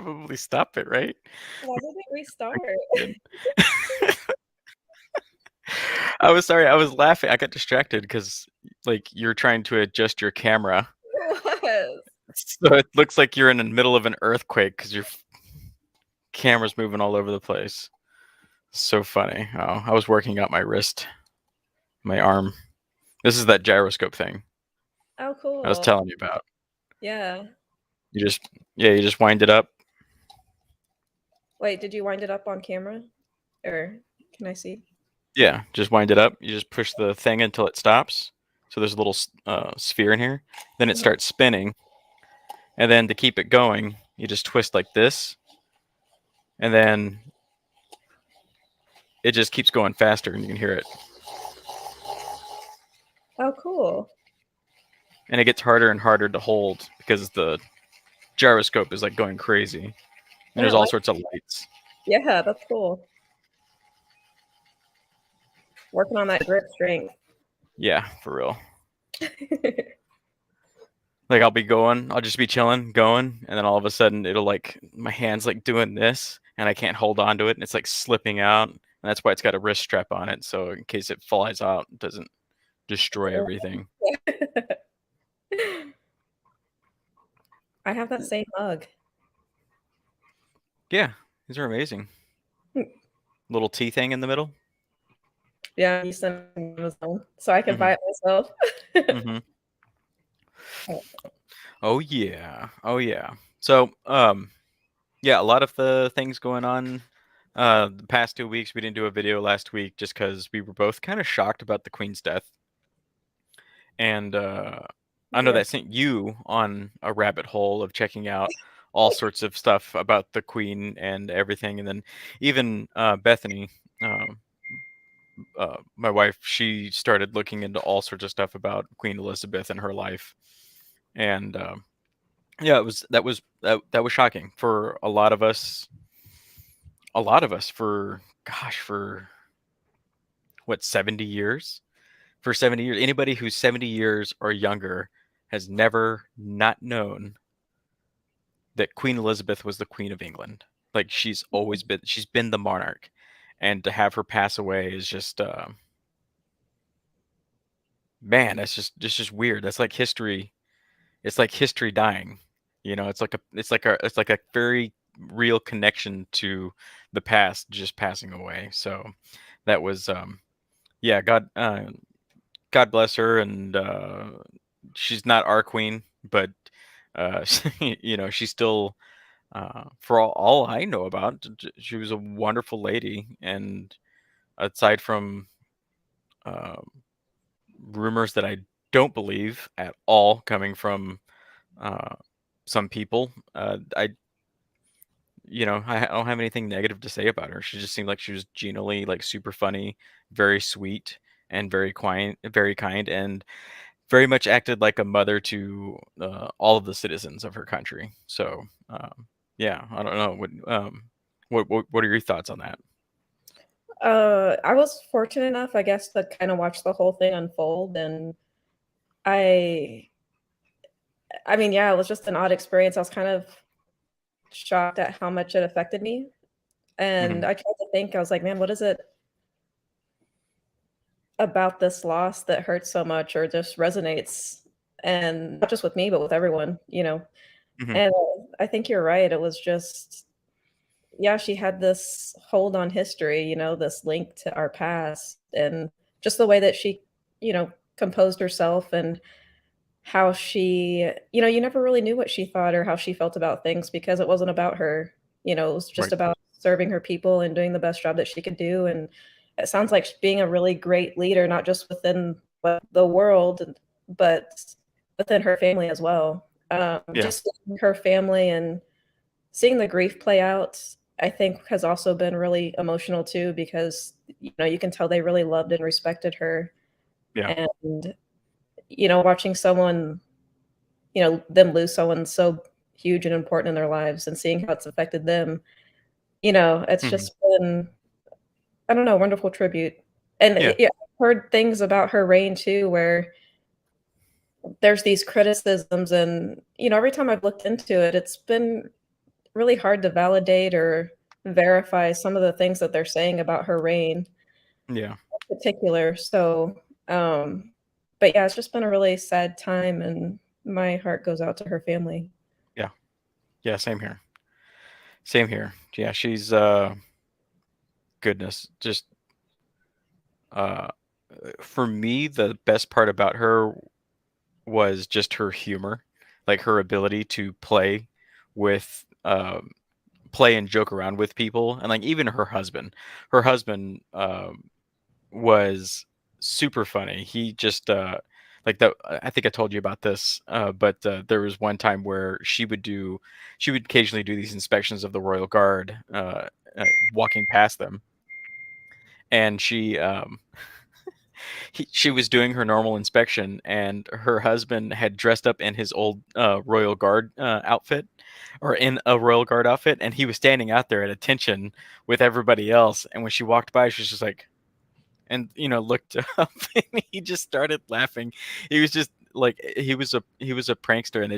probably stop it, right? Why did it restart? Good. I was sorry. I was laughing. I got distracted because like you're trying to adjust your camera, It was. so it looks like you're in the middle of an earthquake because your camera's moving all over the place. So funny. Oh, I was working out my wrist, my arm. This is that gyroscope thing Oh, I was cool. telling you about. Yeah. You just yeah, you just wind it up. Wait, did you wind it up on camera? Or can I see? Yeah, just wind it up. You just push the thing until it stops. So there's a little sphere in here. Then it Mhm. starts spinning, and then to keep it going, you just twist like this, and then it just keeps going faster, and you can hear it. Oh, cool. And it gets harder and harder to hold because the gyroscope is like going crazy, and And there's it all like, sorts of lights. yeah, that's cool. Working on that grip strength. Yeah, for real. Like I'll just be chilling, going, and then all of a sudden it'll like my hands like doing this, and I can't hold on to it, and it's like slipping out, and that's why it's got a wrist strap on it, so in case it flies out, it doesn't destroy everything. I have that same mug. Yeah, these are amazing. Little T thing in the middle. Yeah, you sent me Amazon so I can Hmm. buy it myself. Hmm. Oh yeah. Oh yeah. So yeah, a lot of the things going on. The past 2 weeks, we didn't do a video last week just because we were both kind of shocked about the Queen's death. And I know Yeah. that sent you on a rabbit hole of checking out all sorts of stuff about the Queen and everything. And then even Bethany, um, my wife, she started looking into all sorts of stuff about Queen Elizabeth and her life. And yeah, that was shocking for a lot of us. A lot of us for gosh, for what, 70 years? For 70 years, anybody who's 70 years or younger has never not known that Queen Elizabeth was the Queen of England. Like she's been the monarch, and to have her pass away is just man, that's just weird. That's like history. It's like history dying. You know, it's like a very real connection to the past just passing away. So that was yeah, God bless her, and she's not our queen, but you know, she's still for all I know about, she was a wonderful lady. And aside from um rumors that I don't believe at all coming from uh, some people, I you know, I don't have anything negative to say about her. She just seemed like she was genuinely like super funny, very sweet, and very quiet, very kind, and very much acted like a mother to all of the citizens of her country. So yeah, I don't know what are your thoughts on that? I was fortunate enough, I guess, to kind of watch the whole thing unfold, and I, I mean, yeah, it was just an odd experience. I was kind of shocked at how much it affected me, Hmm. and I tried to think. I was like, man, what is it about this loss that hurts so much, or just resonates, and not just with me, but with everyone, you know? Hmm. And I think you're right. It was just, yeah, she had this hold on history, you know, this link to our past, and just the way that she, you know, composed herself, and how she, you know, you never really knew what she thought or how she felt about things because it wasn't about her. You know, it was just Right. about serving her people and doing the best job that she could do. And it sounds like being a really great leader, not just within the world, but within her family as well. Yeah. Just her family and seeing the grief play out, I think has also been really emotional too, because, you know, you can tell they really loved and respected her. Yeah. And, you know, watching someone, you know, them lose someone so huge and important in their lives and seeing how it's affected them, you know, it's Hmm. just been, I don't know, a wonderful tribute. And Yeah. yeah, I've heard things about her reign too, where there's these criticisms, and, you know, every time I've looked into it, it's been really hard to validate or verify some of the things that they're saying about her reign Yeah. in particular. So, um, but yeah, it's just been a really sad time, and my heart goes out to her family. Yeah. Yeah, same here. Same here. Yeah, she's goodness, just uh for me the best part about her was just her humor, like her ability to with play and joke around with people, and like even her husband. Her husband was super funny. He just like the I think I told you about this, but there was one time where she would occasionally do these inspections of the royal guard, walking past them, and she was doing her normal inspection, and her husband had dressed up in his old royal guard outfit, or in a royal guard outfit, and he was standing out there at attention with everybody else. And when she walked by, she was just like, and looked up, and he just started laughing. He was just like, he was a prankster, and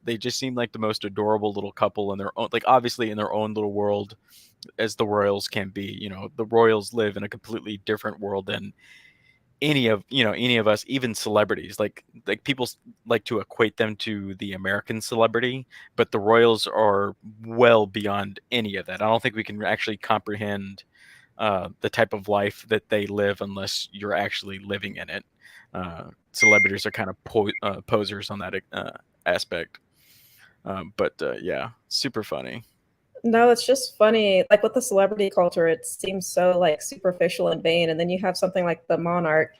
they just seemed like the most adorable little couple in their own, like obviously in their own little world, as the royals can be. The royals live in a completely different world than any of us, even celebrities. Like people like to equate them to the American celebrity, but the royals are well beyond any of that. I don't think we can actually comprehend the type of life that they live unless you're actually living in it. Celebrities are kind of posers on that aspect. But yeah, super funny. No, it's just funny. Like with the celebrity culture, it seems so like superficial and vain. And then you have something like the monarch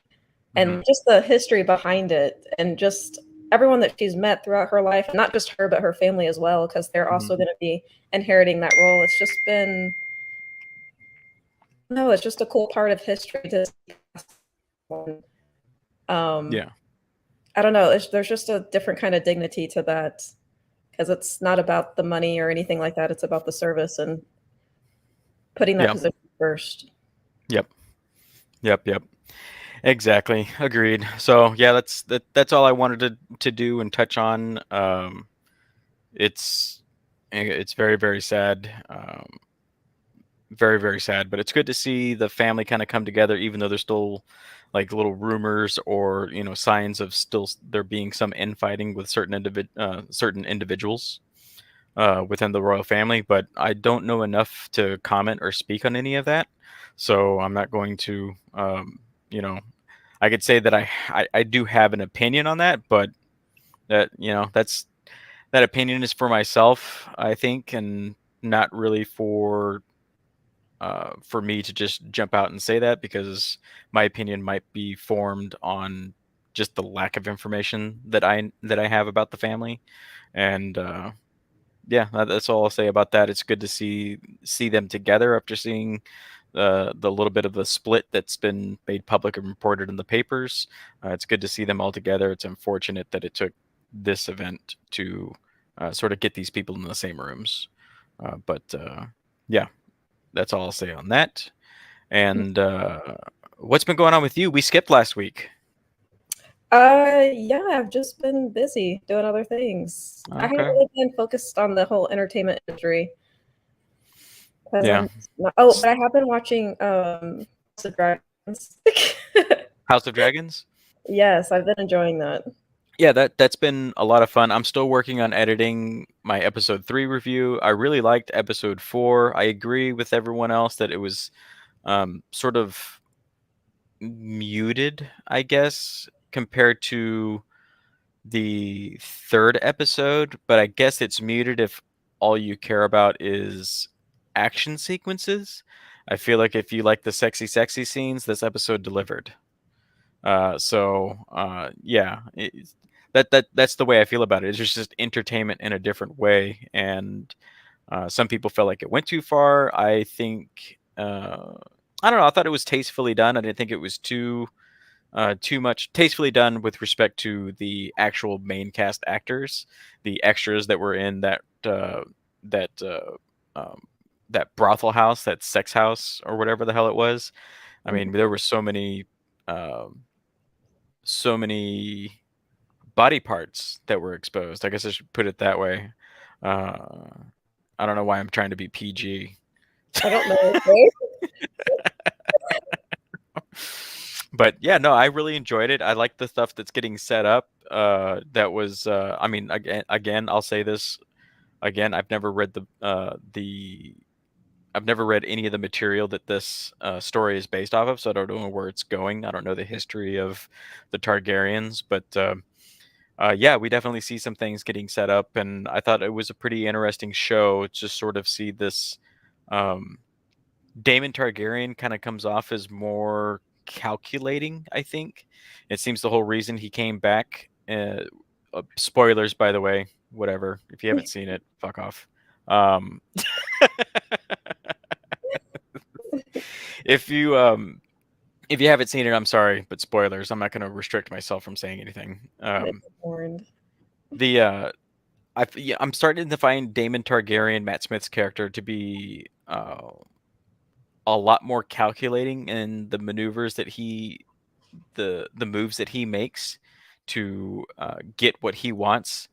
Hmm. and just the history behind it, and just everyone that she's met throughout her life, and not just her, but her family as well, because they're Hmm. also going to be inheriting that role. It's just been, no, it's just a cool part of history to see. Um, Yeah, I don't know. There's just a different kind of dignity to that because it's not about the money or anything like that. It's about the service and putting that yeah, position first. yep, yep. Exactly. Agreed. So yeah, that's all I wanted to do and touch on. It's it's very, very sad. Very, very sad. But it's good to see the family kind of come together, even though there's still like little rumors or signs of still there being some infighting with certain individuals within the royal family. But I don't know enough to comment or speak on any of that, so I'm not going to. You know, I could say that I do have an opinion on that, but that opinion is for myself, I think, and not really for me to just jump out and say that, because my opinion might be formed on just the lack of information that I have about the family. And yeah, that's all I'll say about that. It's good to see them together after seeing the little bit of the split that's been made public and reported in the papers. It's good to see them all together. It's unfortunate that it took this event to sort of get these people in the same rooms. But yeah, that's all I'll say on that. And what's been going on with you? We skipped last week. Yeah, I've just been busy doing other things. I haven't Okay. really been focused on the whole entertainment industry because Yeah. I'm not, oh, but I have been watching House of Dragons. House of Dragons. Yes, I've been enjoying that. Yeah, that's been a lot of fun. I'm still working on editing my episode 3 review. I really liked episode 4. I agree with everyone else that it was sort of muted, I guess, compared to the third episode, but I guess it's muted if all you care about is action sequences. I feel like if you like the sexy scenes, this episode delivered. Yeah, that's the way I feel about it. It's just entertainment in a different way, and some people felt like it went too far. I think I don't know. I thought it was tastefully done. I didn't think it was too much tastefully done with respect to the actual main cast actors, the extras that were in that um, that brothel house, that sex house, or whatever the hell it was. I Mhm. mean, there were um, so many body parts that were exposed. I guess I should put it that way. Uh, I don't know why I'm trying to be PG. I don't know, right? But yeah, no, I really enjoyed it. I like the stuff that's getting set up. That was, I mean, again, I'll say this again. I've never read any of the material that this story is based off of, so I don't know where it's going. I don't know the history of the Targaryens, but yeah, we definitely see some things getting set up, and I thought it was a pretty interesting show to sort of see this. Um, Daemon Targaryen kind of comes off as more calculating, I think. It seems the whole reason he came back. Spoilers, by the way. Whatever. If you haven't seen it, fuck off. Um, if you if you haven't seen it, I'm sorry, but spoilers. I'm not going to restrict myself from saying anything. It's warned. The yeah, I'm starting to find Daemon Targaryen, Matt Smith's character, to be a lot more calculating in the maneuvers that the moves that he makes to get what he wants.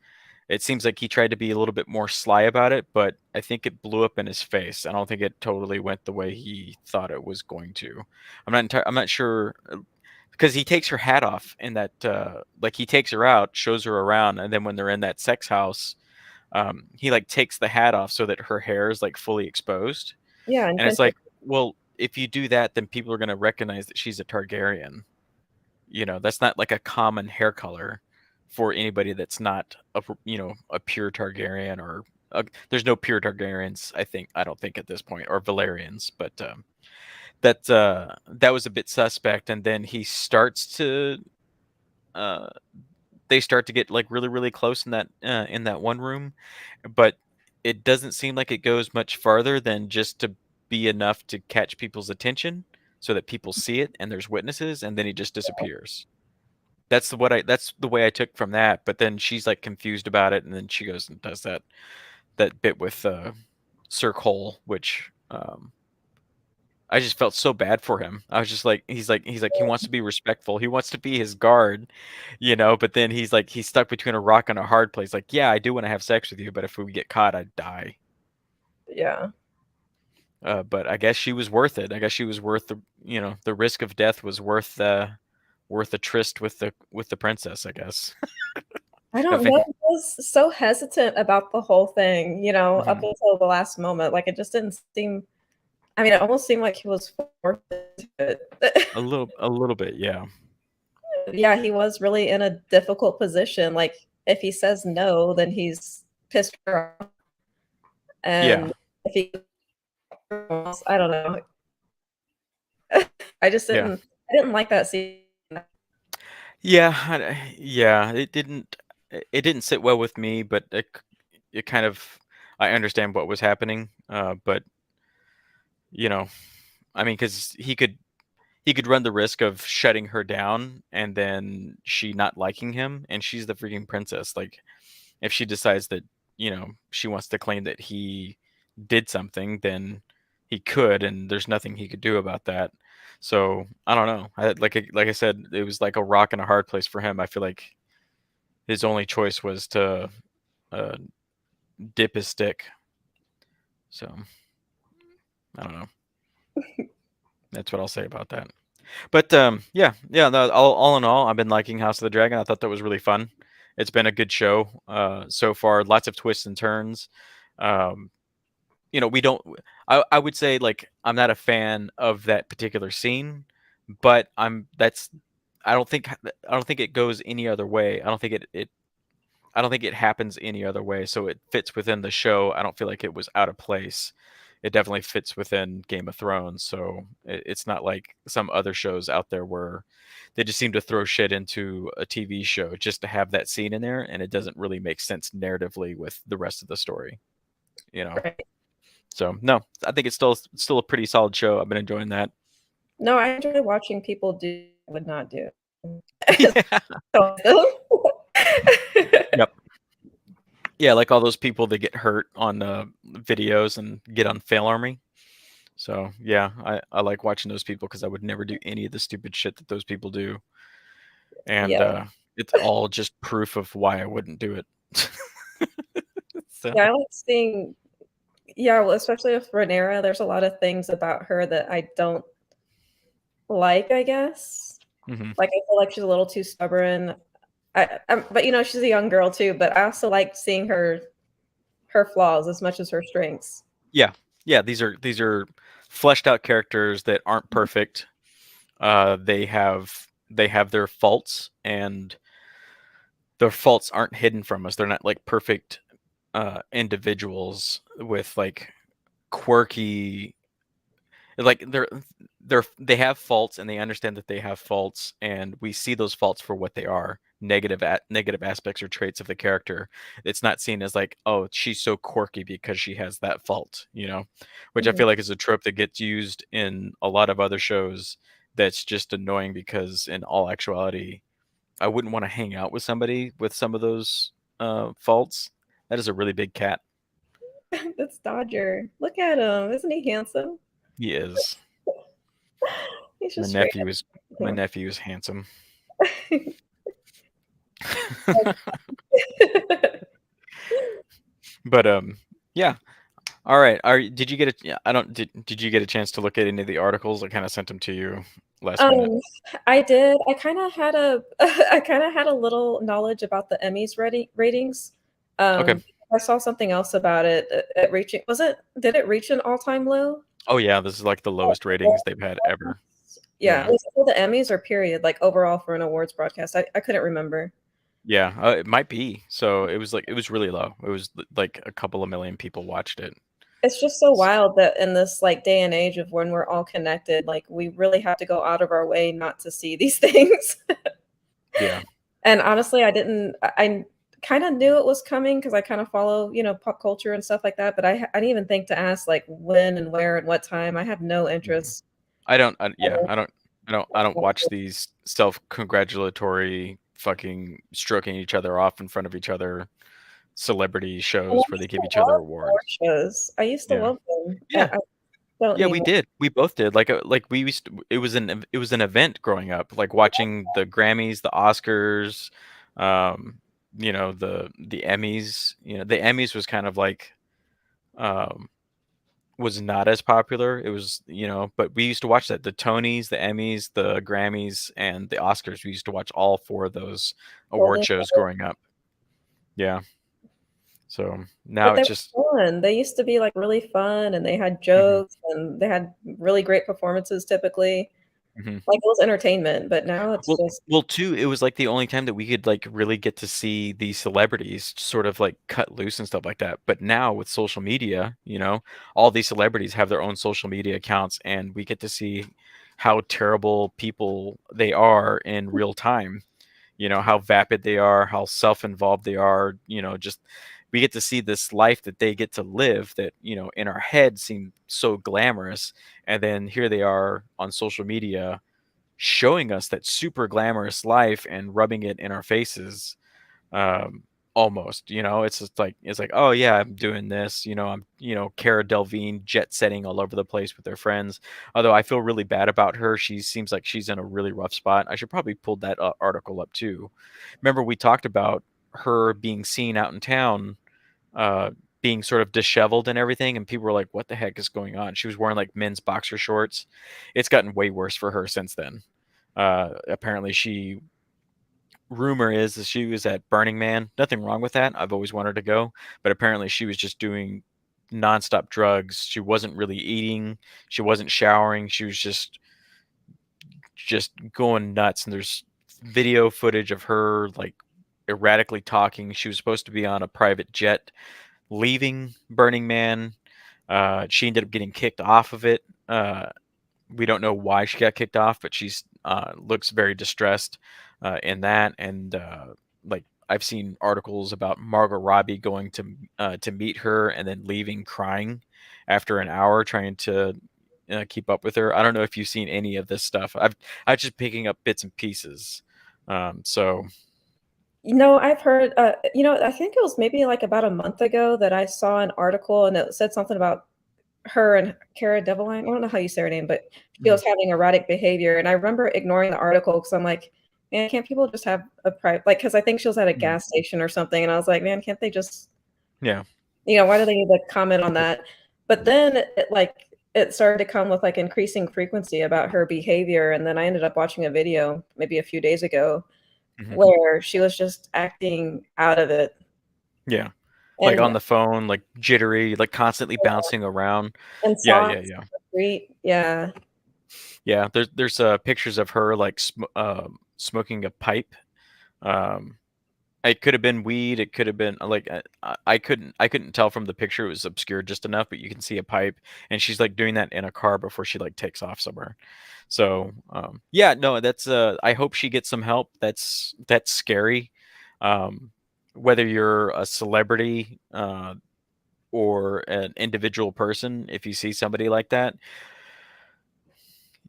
It seems like he tried to be a little bit more sly about it, but I think it blew up in his face. I don't think it totally went the way he thought it was going to. I'm not sure because he takes her hat off in that like he takes her out, shows her around, and then when they're in that sex house, he like takes the hat off so that her hair is like fully exposed. Yeah, And it's intention. like, well, if you do that, then people are going to recognize that she's a Targaryen. You know, that's not like a common hair color for anybody that's not a pure Targaryen or there's no pure Targaryens. I don't think at this point, or Valerians, but that was a bit suspect. And then he starts to uh, they start to get like really really close in that one room, but it doesn't seem like it goes much farther than just to be enough to catch people's attention so that people see it and there's witnesses, and then he just disappears. That's the way I took from that. But then she's like confused about it, and then she goes and does that bit with Sir Cole, which I just felt so bad for him. I was just like, he's like he wants to be respectful. He wants to be his guard, but then he's like he's stuck between a rock and a hard place. Like, yeah, I do want to have sex with you, but if we get caught, I'd die. Yeah. But I guess she was worth it. I guess she was worth the risk of death was worth a tryst with the princess, I guess. I I don't know. think. I was so hesitant about the whole thing, up Mhm. until the last moment. Like, it just didn't seem, I mean, it almost seemed like he was forced into it. A little bit, yeah. Yeah, he was really in a difficult position. Like, if he says no, then he's pissed her off. Yeah. And if he, I don't know. I just Yeah. I didn't like that scene. Yeah, yeah, it didn't sit well with me, but it kind of I understand what was happening, but you know, I mean, because he could run the risk of shutting her down and then she not liking him, and she's the freaking princess. Like, if she decides that she wants to claim that he did something, then he could, and there's nothing he could do about that. So I don't know. Like I said, it was like a rock and a hard place for him. I feel like his only choice was to uh, dip his stick. So I don't know. That's what I'll say about that. But yeah, yeah. No, all in all, I've been liking House of the Dragon. I thought that was really fun. It's been a good show so far. Lots of twists and turns. Um, we don't. I would say like I'm not a fan of that particular scene, but I'm. That's. I don't think it goes any other way. I don't think it happens any other way. So it fits within the show. I don't feel like it was out of place. It definitely fits within Game of Thrones. So it's not like some other shows out there where they just seem to throw shit into a TV show just to have that scene in there, and it doesn't really make sense narratively with the rest of the story. You know. Right. So no, I think it's still a pretty solid show. I've been enjoying that. No, I enjoy watching people do would not do. Yeah. So Yep. Yeah, like all those people that get hurt on videos and get on Fail Army. So yeah, I like watching those people because I would never do any of the stupid shit that those people do, and Yeah. it's all just proof of why I wouldn't do it. So Yeah, I like seeing Yeah, well, especially with Rhaenyra, there's a lot of things about her that I don't like, I guess. Mhm. Like, I feel like she's a little too stubborn. But you know, she's a young girl too. But I also like seeing her flaws as much as her strengths. Yeah. Yeah, these are fleshed out characters that aren't perfect. They have their faults, and their faults aren't hidden from us. They're not like perfect individuals with like quirky, like they have faults, and they understand that they have faults, and we see those faults for what they are, negative aspects or traits of the character. It's not seen as like, oh, she's so quirky because she has that fault, which I Mhm. feel like is a trope that gets used in a lot of other shows. That's just annoying because in all actuality, I wouldn't want to hang out with somebody with some of those faults. That is a really big cat. That's Dodger. Look at him. Isn't he handsome? He is. He's My just straight nephew is my up. nephew is handsome. But yeah. All right. Did you get a yeah, I don't did you get a chance to look at any of the articles? I kind of sent them to you last minute. Um, I did. I kinda had a I kinda had a little knowledge about the Emmys ratings. Okay. I saw something else about it, at reaching was it did it reach an all-time low? Oh yeah, this is like the lowest ratings they've had ever. Yeah, Yeah. was it for the Emmys or period, like, overall for an awards broadcast? I couldn't remember. Yeah, it might be. So it was really low. It was like a couple of million people watched it. It's just so wild that in this, like, day and age of when we're all connected, like, we really have to go out of our way not to see these things. Yeah. And honestly, I kinda knew it was coming because I kinda follow, pop culture and stuff like that, but I didn't even think to ask, like, when and where and what time. I have no Mhm. interest. Yeah, I don't watch these self-congratulatory fucking stroking each other off in front of each other celebrity And I shows where they used to give each other love award awards. shows. I used to Yeah. love them. Yeah. I don't Yeah, we anymore. did. We both did. Like we used to, it was an event growing up, like watching the Grammys, the Oscars, um, the Emmys. The Emmys was kind of like um was not as popular. It was, but we used to watch that. The Tonys, the Emmys, the Grammys, and the Oscars. We used to watch all four of those award Golden shows growing up. Yeah. So now But they it's just were fun. They used to be, like, really fun, and they had mhm, jokes, and they had really great performances typically. mhm. Like, it was entertainment, but now it's Well just well, too, it was, like, the only time that we could, like, really get to see these celebrities sort of, like, cut loose and stuff like that, but now with social media, all these celebrities have their own social media accounts, and we get to see how terrible people they are in real time, how vapid they are, how self-involved they are, just we get to see this life that they get to live that, in our head seem so glamorous, and then here they are on social media showing us that super glamorous life and rubbing it in our faces, um almost, it's like, oh yeah, I'm doing this, I'm, Cara Delvine jet setting all over the place with their friends, although I feel really bad about her. She seems like she's in a really rough spot. I should probably pull that article up too. Remember we talked about her being seen out in town, uh being sort of disheveled and everything, and people were like, what the heck is going on? She was wearing like men's boxer shorts. It's gotten way worse for her since then. Apparently, rumor is that she was at Burning Man. Nothing wrong with that. I've always wanted to go, but apparently she was just doing nonstop drugs. She wasn't really eating. She wasn't showering. She was just going nuts. And there's video footage of her like erratically talking. She was supposed to be on a private jet leaving Burning Man. She ended up getting kicked off of it. We don't know why she got kicked off, but she's looks very distressed in that. And like I've seen articles about Margot Robbie going to meet her and then leaving crying after an hour trying to keep up with her. I don't know if you've seen any of this stuff. I'm just picking up bits and pieces. So I've heard, I think it was maybe, like, about a month ago that I saw an article, and it said something about her and Cara Delevingne. I don't know how you say her name, but she mhm, was having erratic behavior, and I remember ignoring the article because 'cause I'm like, "Man, can't people just have a private?" Like, because I think she was at a mhm, gas station or something, and I was like, "Man, can't they just" yeah, why do they need to comment on that? But then it started to come with like increasing frequency about her behavior, and then I ended up watching a video maybe a few days ago Mhm. where she was just acting out of it. Yeah. Like And on the phone, like jittery, like constantly bouncing around. and Yeah, yeah, songs yeah. on the street. Yeah. Yeah, there's pictures of her like smoking a pipe. Um, it could have been weed. It could have been like I couldn't tell from the picture. It was obscured just enough, but you can see a pipe, and she's like doing that in a car before she like takes off somewhere. So yeah, no, that's I hope she gets some help. That's scary. Um, whether you're a celebrity or an individual person, if you see somebody like that,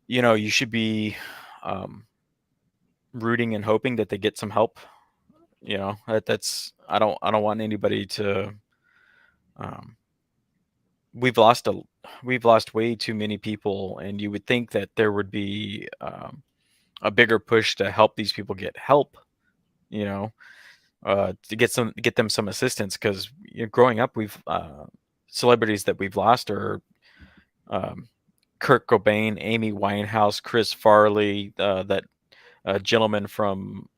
you should be um, rooting and hoping that they get some help. That's I don't want anybody to. Um, we've lost a we've lost way too many people, and you would think that there would be a bigger push to help these people get help. You know, to get them some assistance because growing up, we've celebrities that we've lost are um, Kurt Cobain, Amy Winehouse, Chris Farley, that gentleman from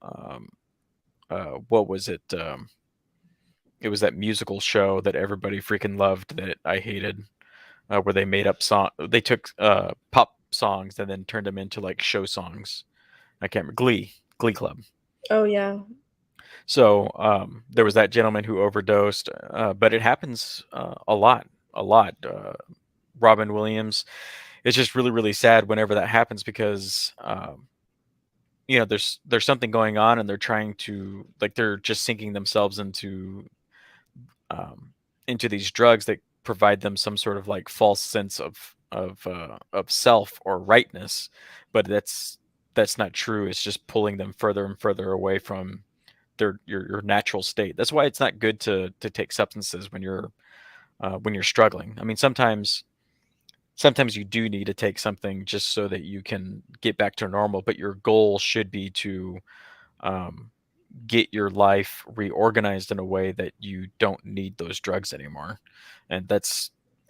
what was it? It was that musical show that everybody freaking loved that I hated, where they made up song. They took pop songs and then turned them into like show songs. I can't remember. Glee Club. Oh yeah. So there was that gentleman who overdosed, but it happens a lot, a lot. Robin Williams. It's just really, really sad whenever that happens because there's something going on and they're trying to like they're just sinking themselves um, into these drugs that provide them some sort of like false sense of self or rightness, but that's not true. It's just pulling them further and further away from your natural state. That's why it's not good to take substances when you're struggling. I mean, sometimes you do need to take something just so that you can get back to normal, but your goal should be to um, get your life reorganized in a way that you don't need those drugs anymore. And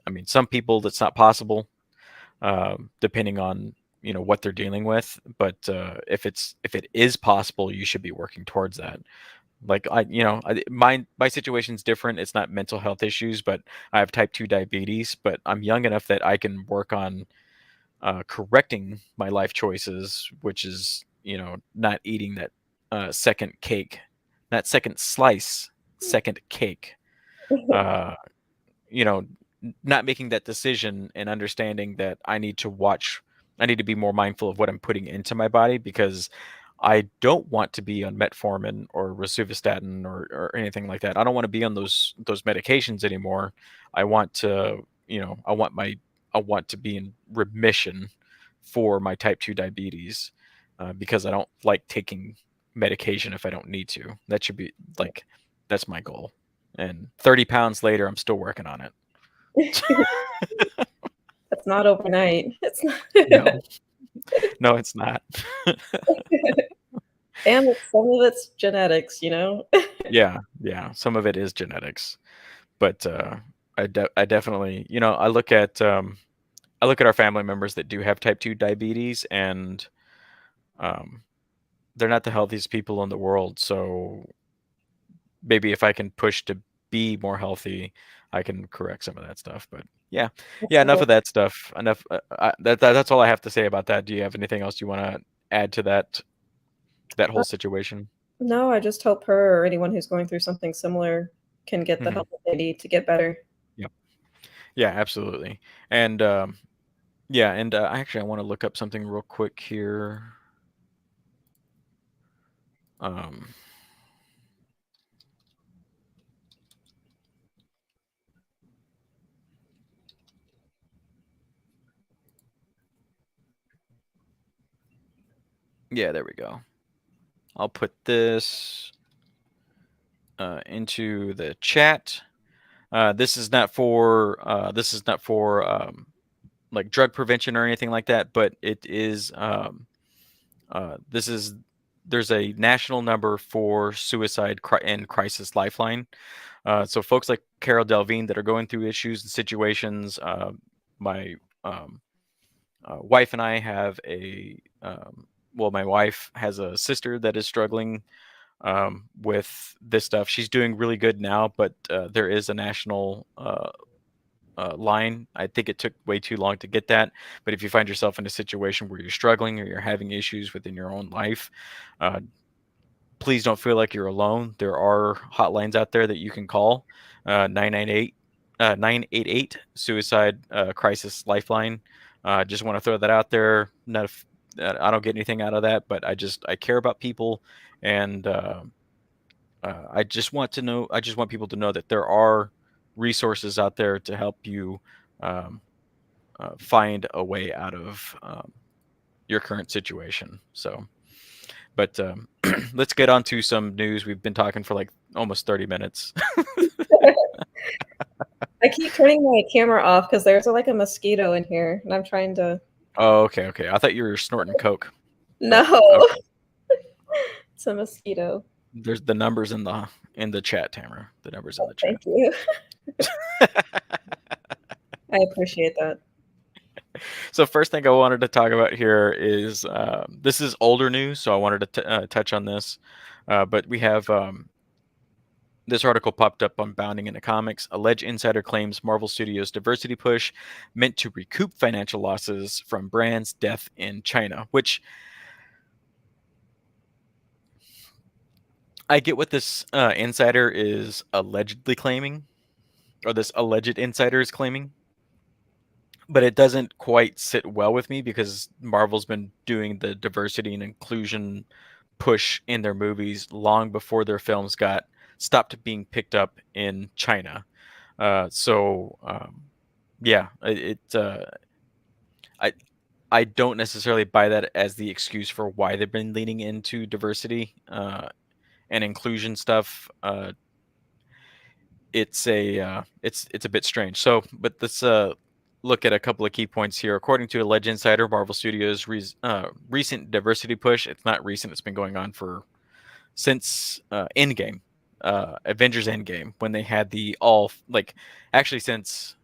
I mean, some people that's not possible, depending on what they're dealing with. But if it is possible, you should be working towards that. Like my situation's different. It's not mental health issues, but I have type 2 diabetes. But I'm young enough that I can work on correcting my life choices, which is not eating that second cake, that second slice, second cake. Uh, you know, not making that decision and understanding that I need to be more mindful of what I'm putting into my body because I don't want to be on metformin or rosuvastatin or anything like that. I don't want to be on those medications anymore. I want to, I want to be in remission for my type 2 diabetes because I don't like taking medication if I don't need to. That should be like, that's my goal. And 30 pounds later, I'm still working on it. It's not overnight. It's not. No, no, it's not. And some of it's genetics, you know? Yeah, yeah. Some of it is genetics, but I definitely, I look at our family members that do have type 2 diabetes, and um, they're not the healthiest people in the world. So maybe if I can push to be more healthy, I can correct some of that stuff. But yeah, yeah. Enough Absolutely. of that stuff. Enough. That's all I have to say about that. Do you have anything else you want to add to that whole situation? No, I just hope her or anyone who's going through something similar can get the Hmm. help that they need to get better. Yeah, yeah, absolutely. And yeah, and actually, I want to look up something real quick here. Um, yeah, there we go. I'll put this into the chat. This is not for like drug prevention or anything like that, but it is this is there's a national number for suicide and crisis lifeline. So folks like Carol Delvine that are going through issues and situations. My wife and I have my wife has a sister that is struggling with this stuff. She's doing really good now, but there is a national line. I think it took way too long to get that. But if you find yourself in a situation where you're struggling or you're having issues within your own life, uh, please don't feel like you're alone. There are hotlines out there that you can call, 998, 988 Suicide Crisis Lifeline. Just want to throw that out there. Not if, I don't get anything out of that, but I care about people, and I just want to know. I just want people to know that there are resources out there to help you um, find a way out of your current situation. So, but let's get on to some news. We've been talking for like almost 30 minutes. I keep turning my camera off because there's like a mosquito in here, and I'm trying to. Oh, okay, okay. I thought you were snorting coke, but No, okay. it's a mosquito. There's the numbers in the chat, Tamara. The numbers in the chat. Thank you. I appreciate that. So first thing I wanted to talk about here is this is older news, so I wanted to touch on this. But we have this article popped up on Bounding into Comics. Alleged insider claims Marvel Studios' diversity push meant to recoup financial losses from brand's death in China, which I get what this insider is allegedly claiming, or this alleged insider is claiming, but it doesn't quite sit well with me because Marvel's been doing the diversity and inclusion push in their movies long before their films got stopped being picked up in China. Yeah, I I don't necessarily buy that as the excuse for why they've been leaning into diversity and inclusion stuff. It's a bit strange. So, but let's look at a couple of key points here. According to Alleged Insider, Marvel Studios' recent diversity push. It's not recent. It's been going on for since Endgame, Avengers Endgame, when they had the actually since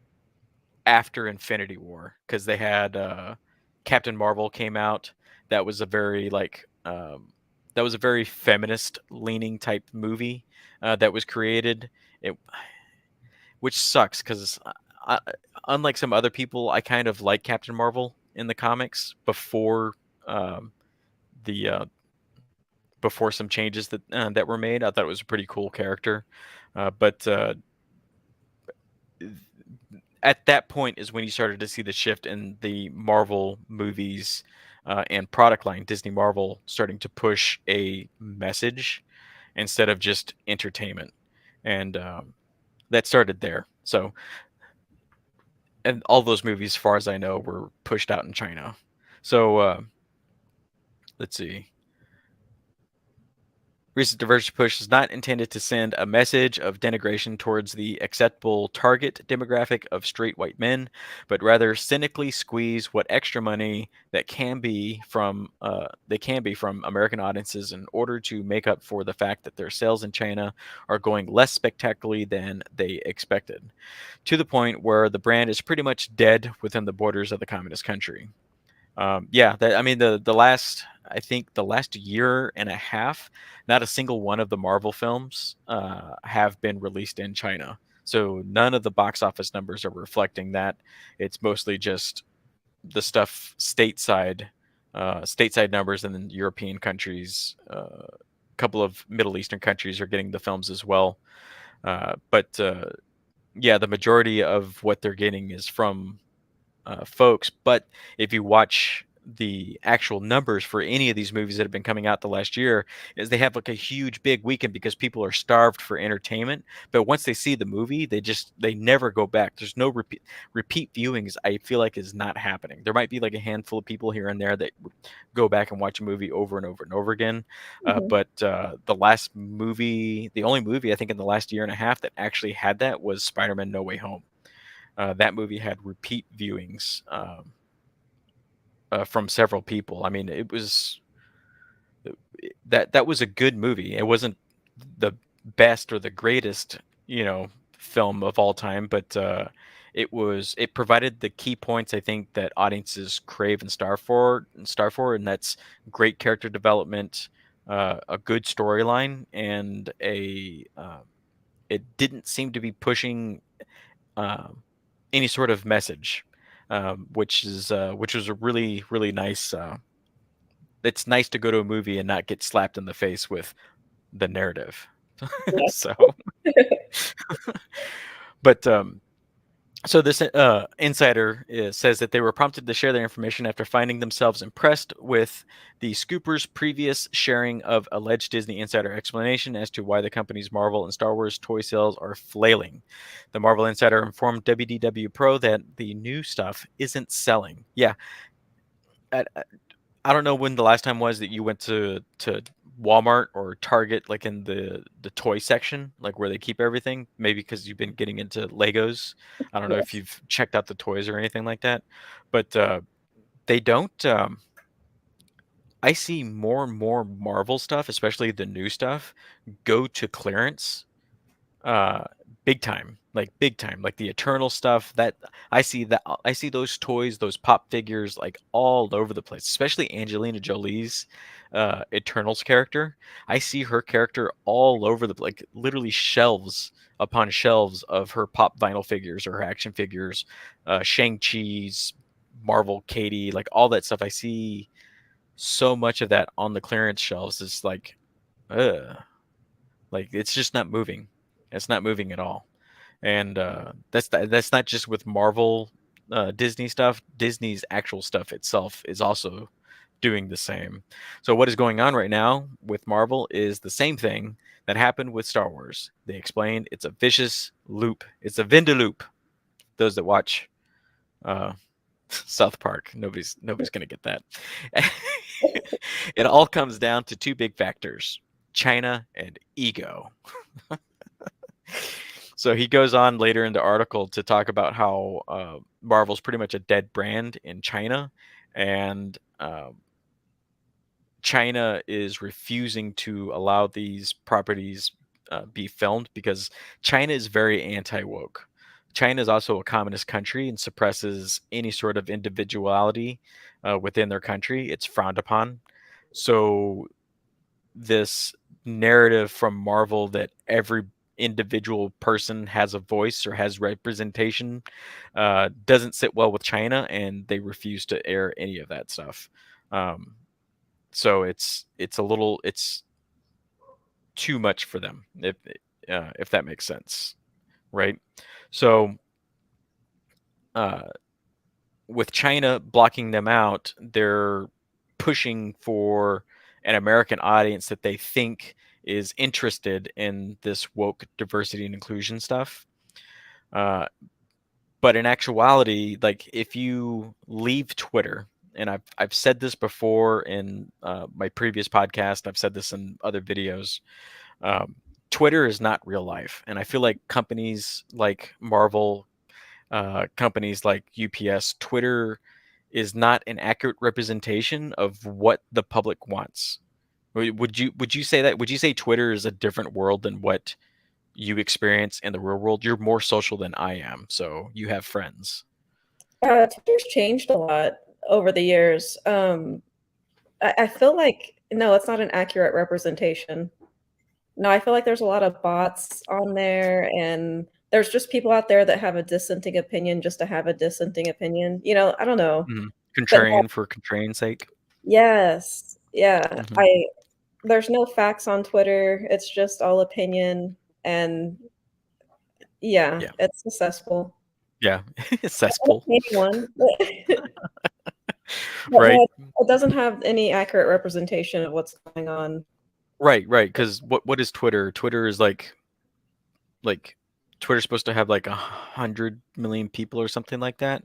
after Infinity War, because they had Captain Marvel came out. That was a very that was a very feminist leaning type movie that was created. It which sucks because unlike some other people, I kind of like Captain Marvel in the comics um, the before some changes that were made. I thought it was a pretty cool character, but at that point is when you started to see the shift in the Marvel movies and product line, Disney Marvel starting to push a message instead of just entertainment, and that started there. So, and all those movies, as far as I know, were pushed out in China. So let's see. Recent diversity push is not intended to send a message of denigration towards the acceptable target demographic of straight white men, but rather cynically squeeze what extra money that can be from American audiences in order to make up for the fact that their sales in China are going less spectacularly than they expected, to the point where the brand is pretty much dead within the borders of the communist country. Yeah, I mean the last I think the last year and a half, not a single one of the Marvel films have been released in China. So none of the box office numbers are reflecting that. It's mostly just the stuff stateside numbers, and then European countries. A couple of Middle Eastern countries are getting the films as well. But yeah, the majority of what they're getting is from folks. But if you watch the actual numbers for any of these movies that have been coming out the last year, is they have like a huge big weekend because people are starved for entertainment. But once they see the movie, they never go back. There's no repeat viewings. I feel like is not happening. There might be like a handful of people here and there that go back and watch a movie over and over and over again. Mhm. But the only movie I think in the last year and a half that actually had that was Spider-Man: No Way Home. That movie had repeat viewings from several people. I mean, it was that was a good movie. It wasn't the best or the greatest you know, film of all time, but it provided the key points I think that audiences crave and star for, and that's great character development, a good storyline, and a it didn't seem to be pushing um, any sort of message, which was a really nice. It's nice to go to a movie and not get slapped in the face with the narrative. Yeah. So, but so this insider says that they were prompted to share their information after finding themselves impressed with the scooper's previous sharing of alleged Disney insider explanation as to why the company's Marvel and Star Wars toy sales are flailing. The Marvel insider informed WDW Pro that the new stuff isn't selling. Yeah, I, I don't know when the last time was that you went to Walmart or Target, like in the toy section, like where they keep everything. Maybe because you've been getting into Legos. I don't know if Yes. you've checked out the toys or anything like that, but they don't. I see more and more Marvel stuff, especially the new stuff, go to clearance uh big time, like the Eternal stuff. I see those toys, those pop figures, like all over the place, especially Angelina Jolie's Eternals character. I see her character all over like literally shelves upon shelves of her pop vinyl figures or her action figures, Shang-Chi's, Marvel Katie, like all that stuff. I see so much of that on the clearance shelves. It's uh like it's just not moving. It's not moving at all. And that's not just with Marvel, Disney stuff. Disney's actual stuff itself is also doing the same. So what is going on right now with Marvel is the same thing that happened with Star Wars. They explained it's a vicious loop. It's a Vindaloop. Those that watch uh, South Park, nobody's gonna get that. It all comes down to two big factors: China and ego. So he goes on later in the article to talk about how Marvel's pretty much a dead brand in China, and China is refusing to allow these properties be filmed because China is very anti woke. China is also a communist country and suppresses any sort of individuality within their country. It's frowned upon. So this narrative from Marvel that every individual person has a voice or has representation doesn't sit well with China, and they refuse to air any of that stuff. Um, so it's too much for them if that makes sense, right? So uh, with China blocking them out, they're pushing for an American audience that they think is interested in this woke diversity and inclusion stuff. Uh, but in actuality, like if you leave Twitter, and I've said this before in my previous podcast, I've said this in other videos. Um, Twitter is not real life, and I feel like companies like Marvel, companies like UPS, Twitter is not an accurate representation of what the public wants. Would you say that? Would you say Twitter is a different world than what you experience in the real world? You're more social than I am, so you have friends. Twitter's changed a lot over the years. I feel like no, it's not an accurate representation. No, I feel like there's a lot of bots on there, and there's just people out there that have a dissenting opinion just to have a dissenting opinion. I don't know. Mhm. But no, Contrarian for contrarian's sake. yes, yeah. Mhm. I There's no facts on Twitter. It's just all opinion, and yeah, Yeah, it's successful. yeah. Cesspool, Entertaining one, but right? no, it doesn't have any accurate representation of what's going on. Right. Because what is Twitter? Twitter is like Twitter's supposed to have like 100 million people or something like that.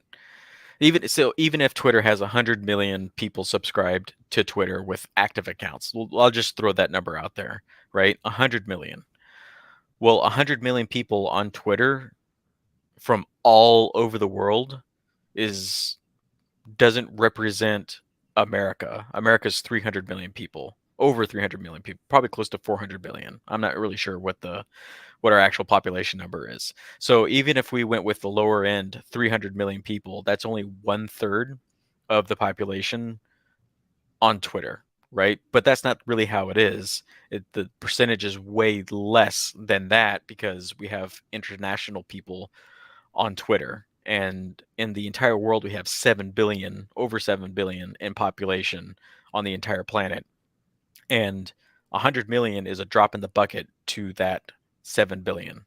Even so, even if Twitter has 100 million people subscribed to Twitter with active accounts, I'll just throw that number out there, right? 100 million. Well, 100 million people on Twitter from all over the world is doesn't represent America. America's 300 million people. over 300 million people, probably close to 400 billion. I'm not really sure what our actual population number is. So even if we went with the lower end, 300 million people, that's only 1/3 of the population on Twitter, right? But that's not really how it is. The percentage is way less than that because we have international people on Twitter. And in the entire world, we have 7 billion, over 7 billion in population on the entire planet. And 100 million is a drop in the bucket to that 7 billion.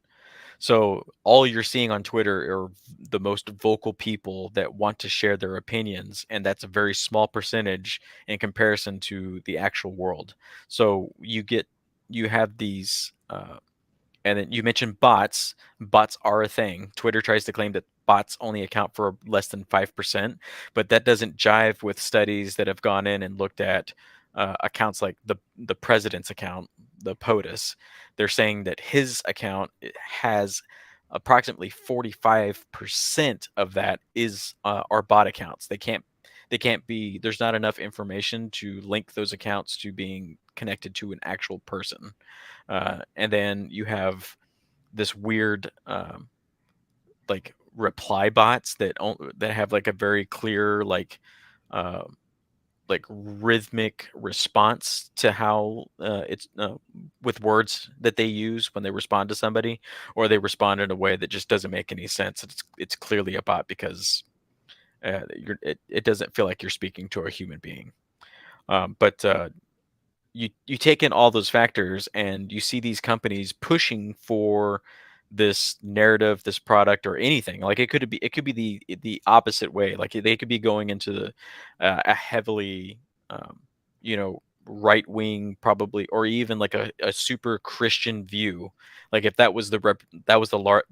So all you're seeing on Twitter are the most vocal people that want to share their opinions, and that's a very small percentage in comparison to the actual world. So you have these and then you mentioned bots. Bots are a thing. Twitter tries to claim that bots only account for less than 5%, but that doesn't jive with studies that have gone in and looked at accounts like the president's account, the POTUS. They're saying that his account has approximately 45% of that is are bot accounts. They can't be. There's not enough information to link those accounts to being connected to an actual person. And then you have this weird like reply bots that have like a very clear uh, like rhythmic response to how it's with words that they use when they respond to somebody, or they respond in a way that just doesn't make any sense. It's clearly a bot because it doesn't feel like you're speaking to a human being. But you take in all those factors and you see these companies pushing for this narrative, this product, or anything. Like it could be the opposite way. Like they could be going into a heavily um, right wing, probably, or even like a super Christian view. Like if that was the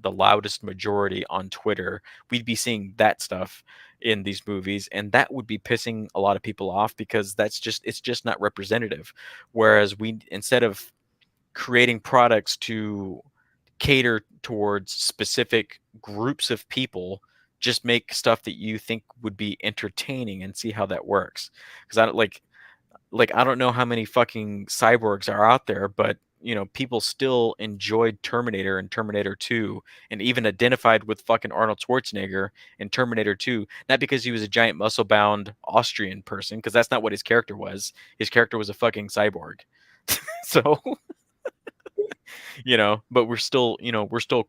loudest majority on Twitter, we'd be seeing that stuff in these movies, and that would be pissing a lot of people off because it's just not representative. Whereas we, instead of creating products to cater towards specific groups of people, just make stuff that you think would be entertaining and see how that works. Because I don't I don't know how many fucking cyborgs are out there, but people still enjoyed Terminator and Terminator 2 and even identified with fucking Arnold Schwarzenegger in Terminator 2, not because he was a giant muscle-bound Austrian person, because that's not what his character was. His character was a fucking cyborg. So, but we're still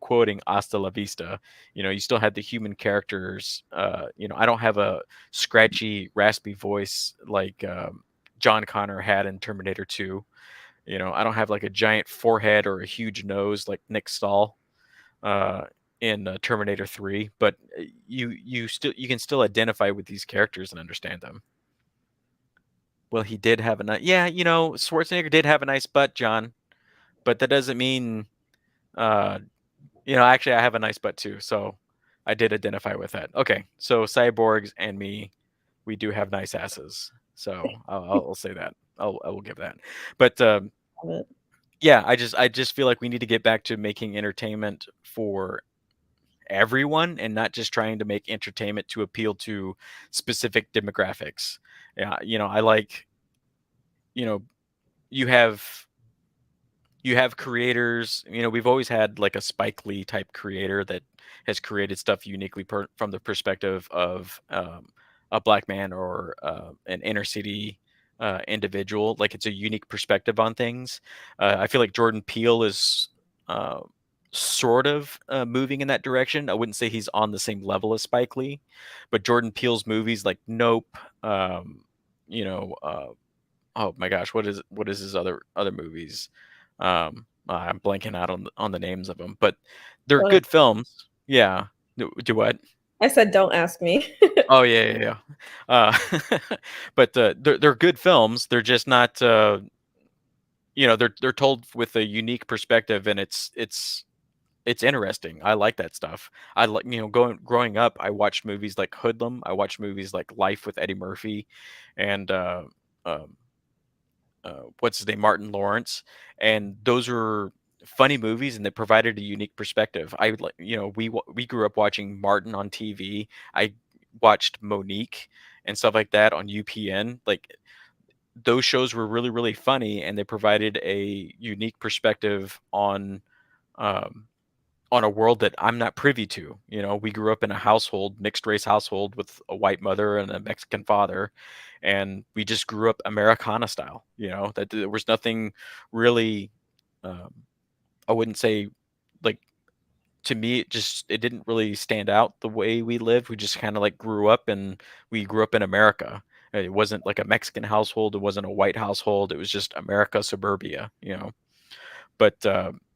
quoting "Hasta la vista." You still had the human characters. I don't have a scratchy, raspy voice like John Connor had in Terminator 2. I don't have like a giant forehead or a huge nose like Nick Stahl uh, in Terminator 3. But you can still identify with these characters and understand them. Well, he did have a nice, yeah, Schwarzenegger did have a nice butt, John, but that doesn't mean uh, actually, I have a nice butt too, so I did identify with that. Okay, so cyborgs and me, we do have nice asses. So I'll say that. I will give that. But Love it. yeah, I just feel like we need to get back to making entertainment for everyone and not just trying to make entertainment to appeal to specific demographics. Yeah, I like, you know, you have creators. We've always had like a Spike Lee type creator that has created stuff uniquely from the perspective of a black man or an inner city individual. Like it's a unique perspective on things. I feel like Jordan Peele is uh, sort of moving in that direction. I wouldn't say he's on the same level as Spike Lee, but Jordan Peele's movies like Nope, you know, uh, oh my gosh, what is his other movies? I'm blanking out on the names of them, but they're Don't good films. Yeah. Do what? I said, "Don't ask me." Oh yeah, yeah, yeah. But they're good films. They're just not. They're told with a unique perspective, and it's interesting. I like that stuff. I like going growing up. I watched movies like Hoodlum. I watched movies like Life with Eddie Murphy, and um, what's his name, Martin Lawrence, and those are funny movies, and they provided a unique perspective. I like, we grew up watching Martin on TV. I watched Monique and stuff like that on UPN. Like those shows were really, really funny, and they provided a unique perspective um, on a world that I'm not privy to. You know, we grew up in a household, mixed race household with a white mother and a Mexican father, and we just grew up Americana style. You know, that there was nothing really. Um, I wouldn't say like to me it didn't really stand out the way we lived. We just kind of like grew up and we grew up in America. It wasn't like a Mexican household. It wasn't a white household. It was just America suburbia, you know. But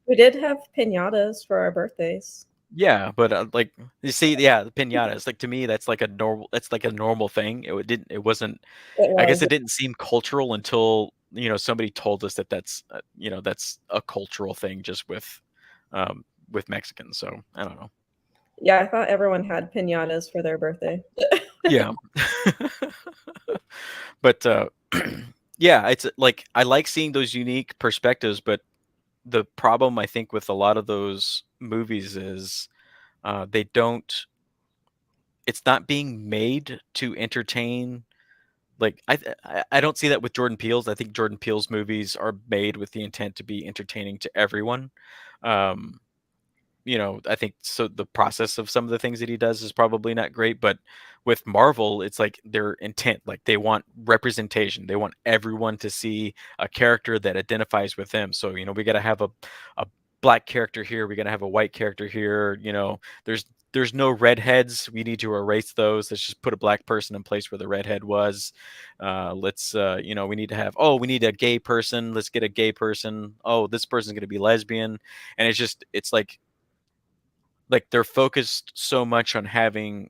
We did have piñatas for our birthdays. yeah, but like you see, yeah, the piñatas. Like to me, that's like a normal. That's like a normal thing. Didn't. It wasn't. It I guess was. it didn't seem cultural until somebody told us that that's that's a cultural thing just with Mexicans. So I don't know. Yeah, I thought everyone had piñatas for their birthday. Yeah. But, yeah, it's like I like seeing those unique perspectives, but the problem I think with a lot of those movies is, they don't it's not being made to entertain. Like, I don't see that with Jordan Peele's. I think Jordan Peele's movies are made with the intent to be entertaining to everyone. Um I think so the process of some of the things that he does is probably not great, but with Marvel, it's like their intent, like they want representation. They want everyone to see a character that identifies with them. So, we got to have a black character here, we got to have a white character here, there's no redheads. We need to erase those. Let's just put a black person in place where the redhead was. Let's we need to have we need a gay person. Let's get a gay person. Oh, this person's going to be lesbian. And it's like they're focused so much on having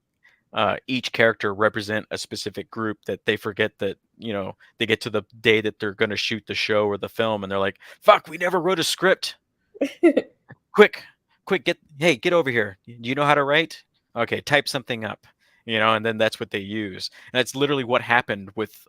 each character represent a specific group that they forget that they get to the day that they're going to shoot the show or the film and they're like, fuck, we never wrote a script. quick quick, get over here. Do you know how to write? Okay, type something up. And then that's what they use, and that's literally what happened with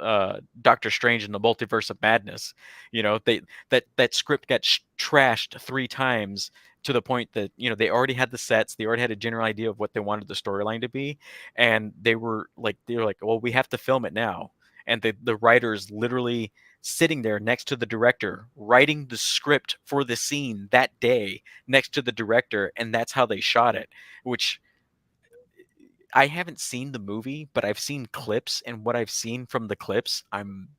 Doctor Strange in the Multiverse of Madness. That script got trashed 3 times, to the point that they already had the sets, they already had a general idea of what they wanted the storyline to be, and they were like, well, we have to film it now. And the writers literally sitting there next to the director, writing the script for the scene that day next to the director, and that's how they shot it. Which I haven't seen the movie, but I've seen clips, and what I've seen from the clips, I'm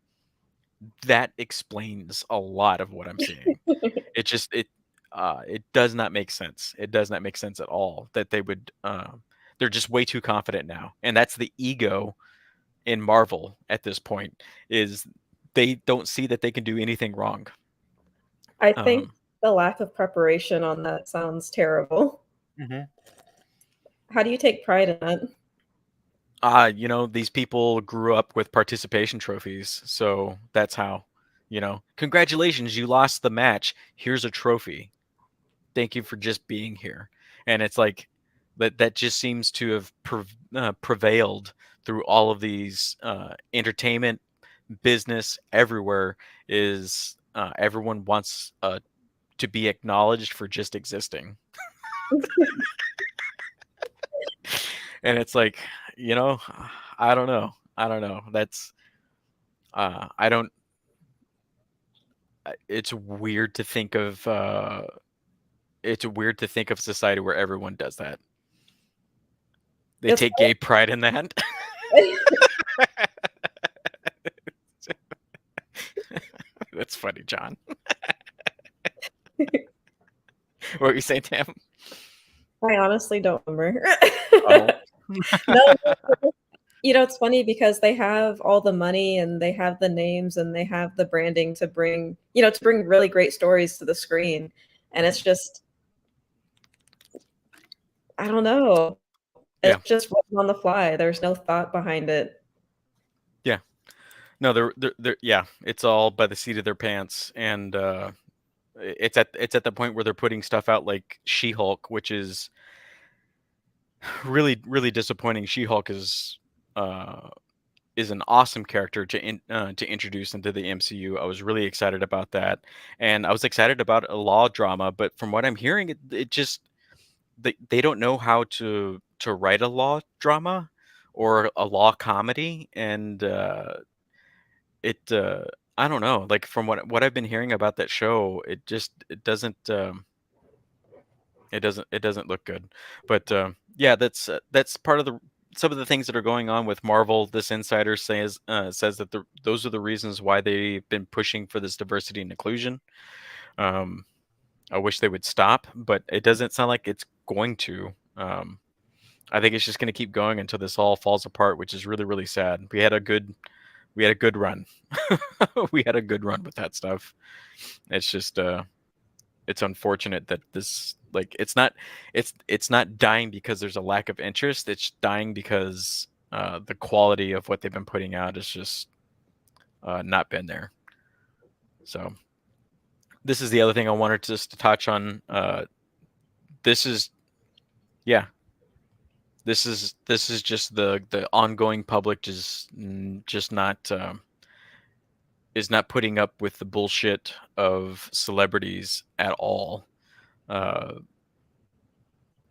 that explains a lot of what I'm seeing. It just it does not make sense. It does not make sense at all that they would they're just way too confident now. And that's the ego in Marvel at this point, is they don't see that they can do anything wrong. I think Um the lack of preparation on that sounds terrible. Mhm. How do you take pride in that? these people grew up with participation trophies, so that's how. Congratulations, you lost the match. Here's a trophy. Thank you for just being here. And it's like that just seems to have prevailed through all of these entertainment, business, everywhere. Is everyone wants to be acknowledged for just existing. And it's like, you know, I don't know. I don't know. That's I don't. It's weird to think of. It's weird to think of society where everyone does that. They It's take gay pride in that. That's funny, John. What were you saying, Tam? I honestly don't remember. Oh, No, it's funny because they have all the money and they have the names and they have the branding to bring really great stories to the screen. And it's just, I don't know. yeah, It's just written on the fly. There's no thought behind it. yeah. No, they're yeah. It's all by the seat of their pants, and it's at the point where they're putting stuff out like She-Hulk, which is really really disappointing. She-Hulk uh is an awesome character to introduce into the MCU. I was really excited about that, and I was excited about a law drama. But from what I'm hearing, it just they don't know how to write a law drama or a law comedy, and it I don't know, like from what I've been hearing about that show, it doesn't look good. But yeah, that's part of the some of the things that are going on with Marvel. This insider says that those are the reasons why they've been pushing for this diversity and inclusion. Um, I wish they would stop, but it doesn't sound like it's going to. I think it's just going to keep going until this all falls apart, which is really really sad. We had a good run. We had a good run with that stuff. It's just it's unfortunate that this like it's not dying because there's a lack of interest. It's dying because the quality of what they've been putting out is just not been there. So this is the other thing I wanted just to touch on. This is yeah. This is just the ongoing public just not is not putting up with the bullshit of celebrities at all uh,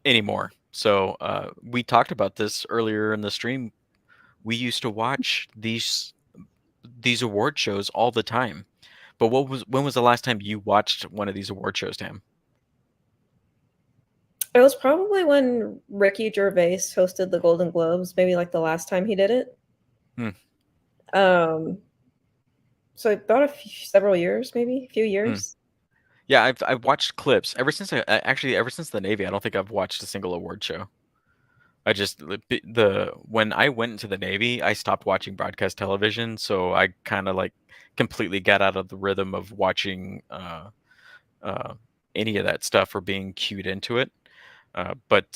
anymore. So we talked about this earlier in the stream. We used to watch these award shows all the time. But when was the last time you watched one of these award shows, Tam? It was probably when Ricky Gervais hosted the Golden Globes, maybe like the last time he did it. Hmm. Um, so about several years, maybe a few Hmm. years. Yeah, I've watched clips actually ever since the Navy. I don't think I've watched a single award show. I just the when I went into the Navy, I stopped watching broadcast television, so I kind of like completely got out of the rhythm of watching uh, any of that stuff or being cued into it. But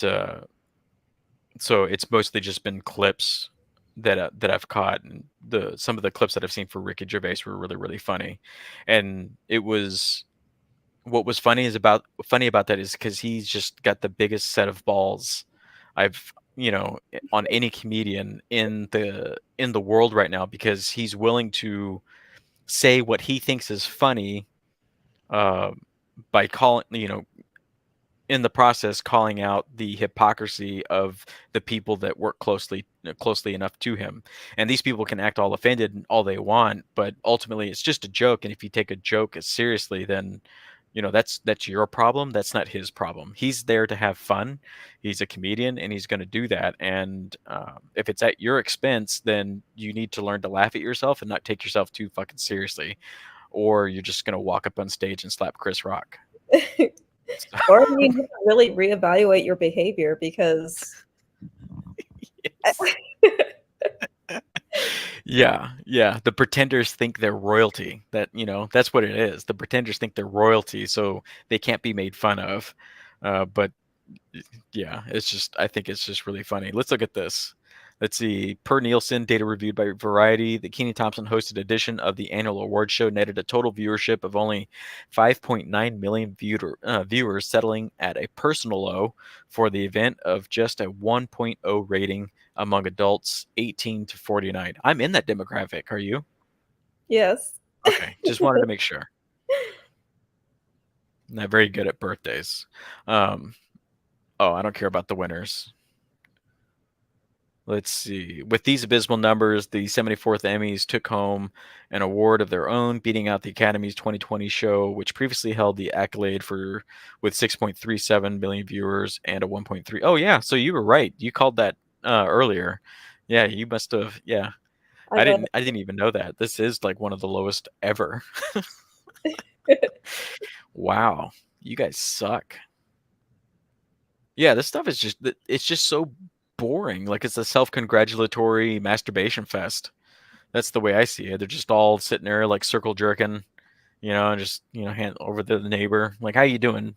so it's mostly just been clips that I've caught, and the some of the clips that I've seen for Ricky Gervais were really really funny, and it was what was funny about that is because he's just got the biggest set of balls I've on any comedian in the world right now, because he's willing to say what he thinks is funny uh, by calling in the process calling out the hypocrisy of the people that work closely enough to him. And these people can act all offended all they want, but ultimately it's just a joke. And if you take a joke as seriously, then that's your problem. That's not his problem. He's there to have fun. He's a comedian, and he's going to do that. And if it's at your expense, then you need to learn to laugh at yourself and not take yourself too fucking seriously, or you're just going to walk up on stage and slap Chris Rock. Or you need to really reevaluate your behavior because Yes. Yeah, yeah. The pretenders think they're royalty. That's what it is. The pretenders think they're royalty, so they can't be made fun of. But yeah, I think it's just really funny. Let's look at this. Let's see. Per Nielsen, data reviewed by Variety, the Kenan Thompson hosted edition of the annual award show netted a total viewership of only 5.9 million viewers, settling at a personal low for the event of just a 1.0 rating among adults 18 to 49. I'm in that demographic. Are you? yes. Okay, just wanted to make sure. Not very good at birthdays. Um, oh, I don't care about the winners. Let's see. With these abysmal numbers, the 74th Emmys took home an award of their own, beating out the Academy's 2020 show, which previously held the accolade for with 6.37 million viewers and a 1.3. Oh yeah, so you were right. You called that earlier. Yeah, you must have. Yeah, I read I didn't even know that. This is like one of the lowest ever. Wow, you guys suck. Yeah, this stuff is it's just so boring. Like it's a self-congratulatory masturbation fest. That's the way I see it. They're just all sitting there like circle jerking, and just hand over to the neighbor. Like, how you doing?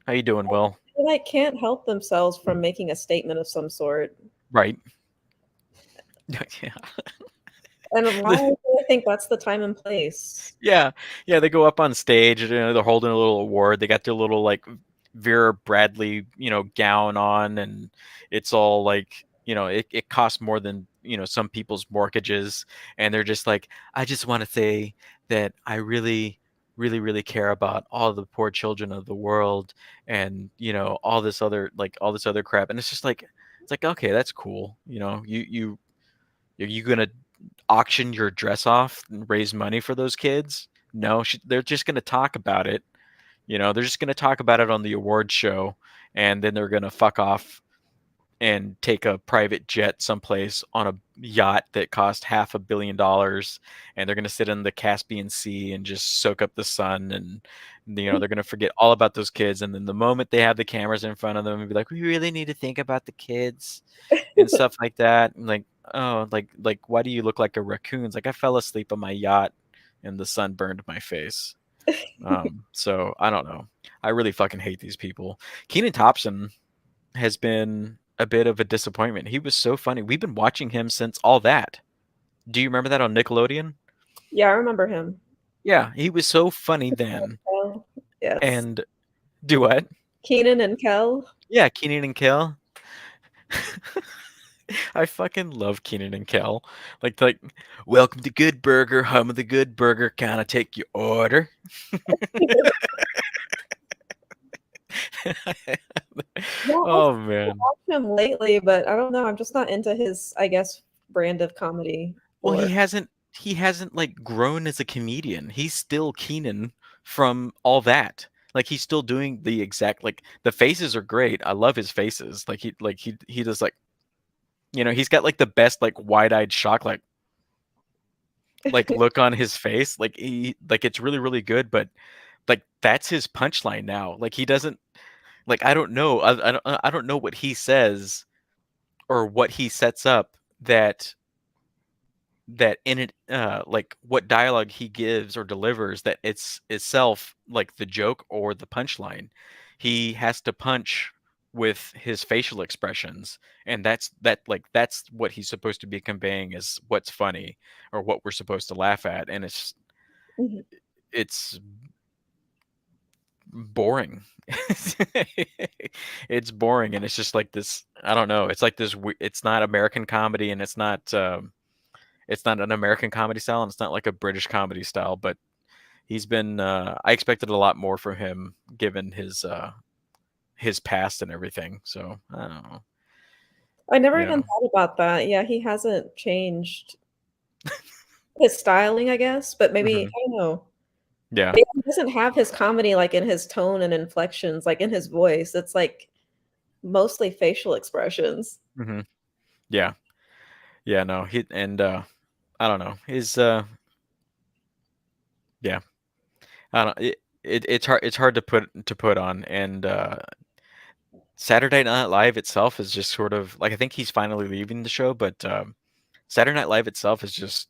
How you doing, Will? they like can't help themselves from making a statement of some sort. Right. Yeah. And why do I think that's the time and place? Yeah, yeah, they go up on stage, they're holding a little award. They got their little like Vera Bradley, gown on, and it's all like, it costs more than, some people's mortgages, and they're just like, I just want to say that I really, really, really care about all the poor children of the world, and all this other crap, and it's just like, it's like, okay, that's cool, you gonna auction your dress off and raise money for those kids. No, they're just going to talk about it. You know, they're just going to talk about it on the award show, and then they're going to fuck off and take a private jet someplace on a yacht that cost $500 million, and they're going to sit in the Caspian Sea and just soak up the sun, and you know they're going to forget all about those kids, and then the moment they have the cameras in front of them and be like, we really need to think about the kids and stuff like that, and like, oh, like why do you look like a raccoon? It's like, I fell asleep on my yacht and the sun burned my face. So I don't know, I really fucking hate these people. Keenan Thompson has been a bit of a disappointment. He was so funny. We've been watching him since All That. Do you remember that on Nickelodeon? Yeah, I remember him. Yeah, he was so funny then. Kel. Yes. And do what? Keenan and Kel. Yeah, Keenan and Kel. I fucking love Keenan and Kel. Like, welcome to Good Burger, hum of the Good Burger. Can I take your order? Yeah, I've Oh man. watched him lately, but I don't know, I'm just not into his, I guess, brand of comedy Well, or he hasn't like grown as a comedian. He's still Keenan from All That. Like he's still doing the exact, like the faces are great. I love his faces. Like he does, like, you know, he's got like the best like wide-eyed shock like look on his face. Like it's really really good, but like that's his punchline now. Like he doesn't, like, I don't know. I don't know what he says or what he sets up that in it, like what dialogue he gives or delivers, that it's itself like the joke or the punchline. He has to punch with his facial expressions, and that's what he's supposed to be conveying as what's funny or what we're supposed to laugh at, and Mhm. it's boring. It's boring, and it's just like this, I don't know, it's like this it's not American comedy, and it's not an American comedy style, and it's not like a British comedy style, but he's been, I expected a lot more from him given his past and everything. So I don't know. I never You even know. thought about that. Yeah, he hasn't changed his styling, I guess, but maybe Hmm. I don't know. Yeah. Maybe he doesn't have his comedy, like, in his tone and inflections, like, in his voice. It's, like, mostly facial expressions. Hmm. Yeah. Yeah. No. He and I don't know. His yeah. I don't. It's hard to put on, and Saturday Night Live itself is just sort of like, I think he's finally leaving the show, but Saturday Night Live itself is just,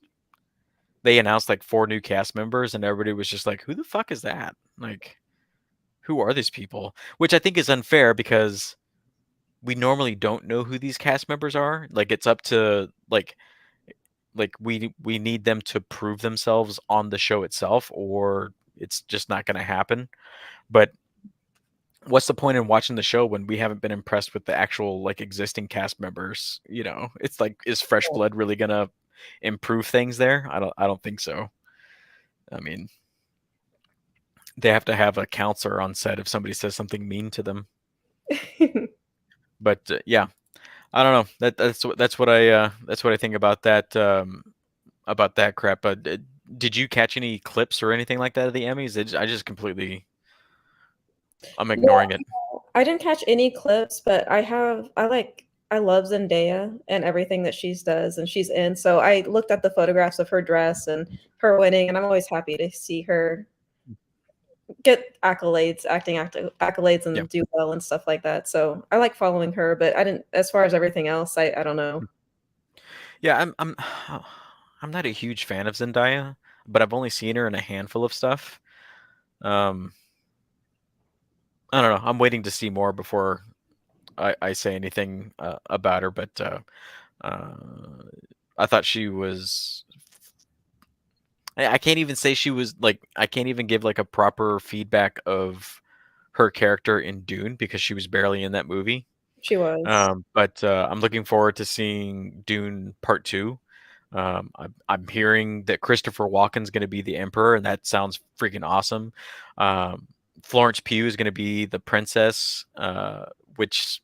they announced like 4 new cast members, and everybody was just like, who the fuck is that? Like, who are these people? Which I think is unfair, because we normally don't know who these cast members are. Like it's up to like we need them to prove themselves on the show itself, or it's just not going to happen. But what's the point in watching the show when we haven't been impressed with the actual like existing cast members? You know, it's like, is fresh blood really going to improve things there? I don't think so. I mean, they have to have a counselor on set if somebody says something mean to them. But yeah, I don't know. That's what I think about that crap. But did you catch any clips or anything like that of the Emmys? I just completely, I'm Yeah, ignoring it. I didn't catch any clips, but I love Zendaya and everything that she's does and she's in, so I looked at the photographs of her dress and her winning, and I'm always happy to see her get accolades, accolades Yeah, and do well and stuff like that, so I like following her, but I didn't as far as everything else, I don't know. yeah. I'm not a huge fan of Zendaya, but I've only seen her in a handful of stuff. Um, I don't know. I'm waiting to see more before I say anything about her. But uh, I thought she was. I can't even say she was like. I can't even give like a proper feedback of her character in Dune, because she was barely in that movie. She was. But I'm looking forward to seeing Dune Part Two. I'm hearing that Christopher Walken's going to be the Emperor, and that sounds freaking awesome. Um, Florence Pugh is going to be the princess, which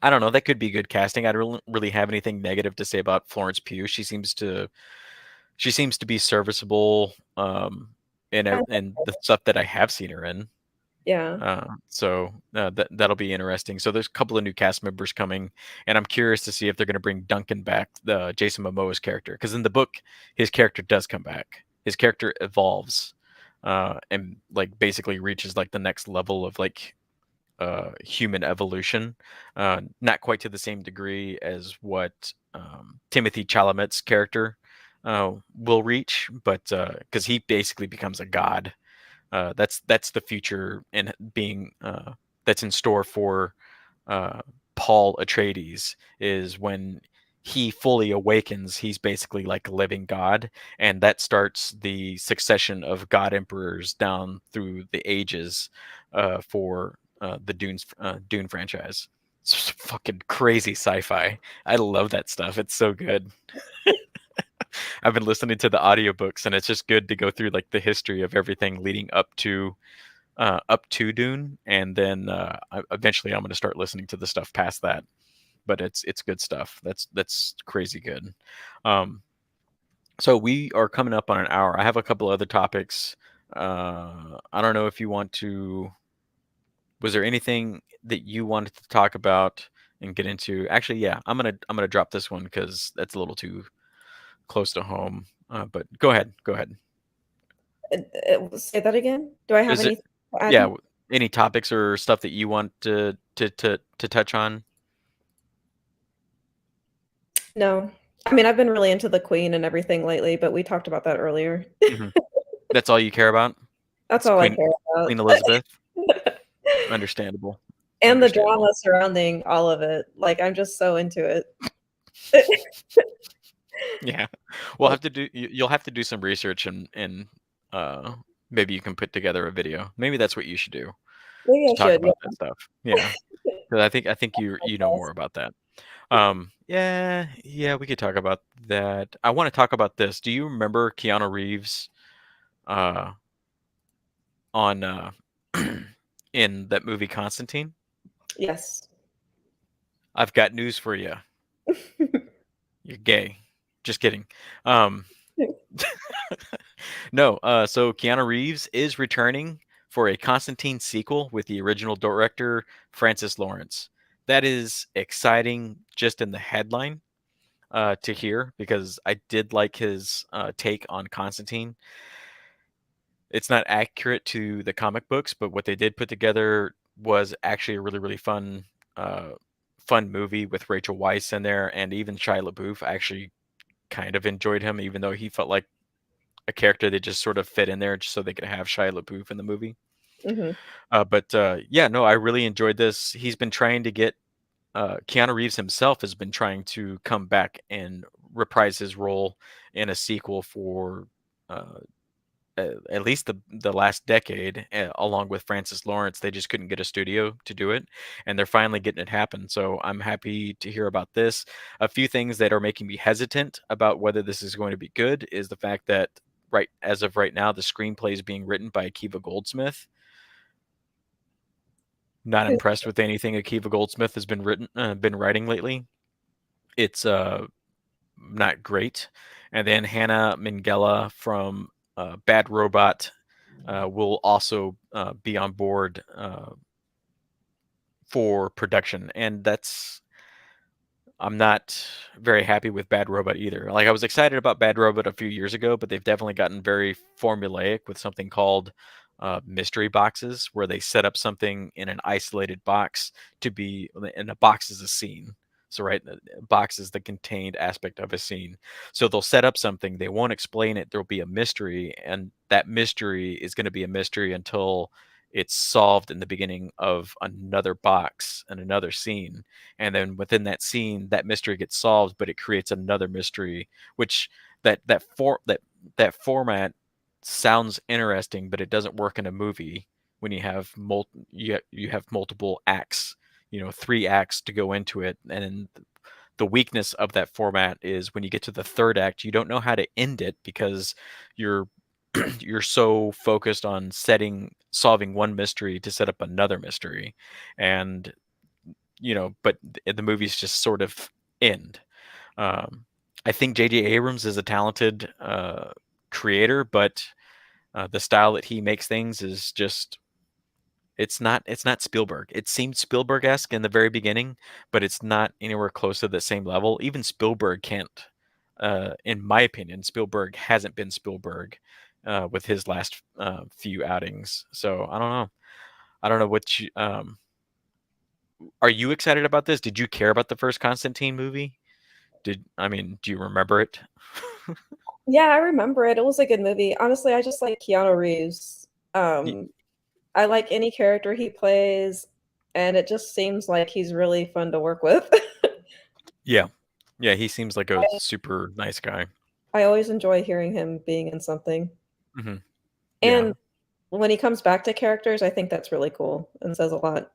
I don't know. That could be good casting. I don't really have anything negative to say about Florence Pugh. She seems to be serviceable in the stuff that I have seen her in. Yeah. That'll be interesting. So there's a couple of new cast members coming, and I'm curious to see if they're going to bring Duncan back, the Jason Momoa's character, because in the book his character does come back. His character evolves, and like basically reaches like the next level of like human evolution. Not quite to the same degree as what Timothy Chalamet's character will reach, but because he basically becomes a god. That's the future and being that's in store for uh, Paul Atreides is when he fully awakens. He's basically like a living god, and that starts the succession of god emperors down through the ages for the Dune franchise. It's just fucking crazy sci-fi. I love that stuff. It's so good. I've been listening to the audiobooks, and it's just good to go through like the history of everything leading up to Dune, and then eventually I'm going to start listening to the stuff past that. But it's good stuff. That's crazy good. Um, so we are coming up on an hour. I have a couple other topics. I don't know if you want to. Was there anything that you wanted to talk about and get into? Actually, yeah, I'm gonna drop this one because that's a little too close to home. But go ahead, go ahead. Say that again? Do I have Is it? anything to add? Yeah, any topics or stuff that you want to touch on? No. I mean, I've been really into the Queen and everything lately, but we talked about that earlier. Hmm. That's all you care about? That's It's all I care about. Queen Elizabeth? Understandable. And the Understandable. drama surrounding all of it. Like, I'm just so into it. Yeah. We'll Like, have to do you'll have to do some research and uh maybe you can put together a video. Maybe that's what you should do maybe to I talk should, about that stuff. Yeah. 'Cause I think you know yes. more about that. Yeah, yeah, we could talk about that. I want to talk about this. Do you remember Keanu Reeves uh on in that movie Constantine? Yes. I've got news for you. You're gay. Just kidding. Um, no, so Keanu Reeves is returning for a Constantine sequel with the original director Francis Lawrence. That is exciting just in the headline to hear because I did like his take on Constantine. It's not accurate to the comic books, but what they did put together was actually a really, really uh, fun movie with Rachel Weisz in there, and even Shia LaBeouf. I actually kind of enjoyed him, even though he felt like a character that just sort of fit in there just so they could have Shia LaBeouf in the movie. Mhm. But yeah, no, I really enjoyed this. He's been trying to get Keanu Reeves himself has been trying to come back and reprise his role in a sequel for uh, at least the last decade, along with Francis Lawrence. They just couldn't get a studio to do it, and they're finally getting it happen. So I'm happy to hear about this. A few things that are making me hesitant about whether this is going to be good is the fact that right as of right now, the screenplay is being written by Akiva Goldsmith. Not impressed with anything Akiva Goldsmith has been writing lately. It's not great. And then Hannah Minghella from Bad Robot will also be on board for production, and that's I'm not very happy with Bad Robot either. Like I was excited about Bad Robot a few years ago, but they've definitely gotten very formulaic with something called mystery boxes, where they set up something in an isolated box to be, and a box is a scene. So right, a box is the contained aspect of a scene. So they'll set up something, they won't explain it. There'll be a mystery, and that mystery is going to be a mystery until it's solved in the beginning of another box and another scene, and then within that scene that mystery gets solved, but it creates another mystery, which that format sounds interesting, but it doesn't work in a movie when you have multiple acts, three acts to go into it. And the weakness of that format is when you get to the third act, you don't know how to end it because you're you're so focused on solving one mystery to set up another mystery. And but the movies just sort of end. Um, I think J.J. Abrams is a talented creator, but the style that he makes things is just it's not Spielberg. It seemed Spielberg-esque in the very beginning, but it's not anywhere close to the same level. Even Spielberg can't, in my opinion, Spielberg hasn't been Spielberg with his last few outings. So I don't know. I don't know what you are you excited about this? Did you care about the first Constantine movie? Do you remember it? Yeah, I remember it. It was a good movie. Honestly, I just like Keanu Reeves. Y- Um, I like any character he plays, and it just seems like he's really fun to work with. Yeah. Yeah, he seems like a I super nice guy. I always enjoy hearing him being in something. Hmm. Yeah. And when he comes back to characters, I think that's really cool and says a lot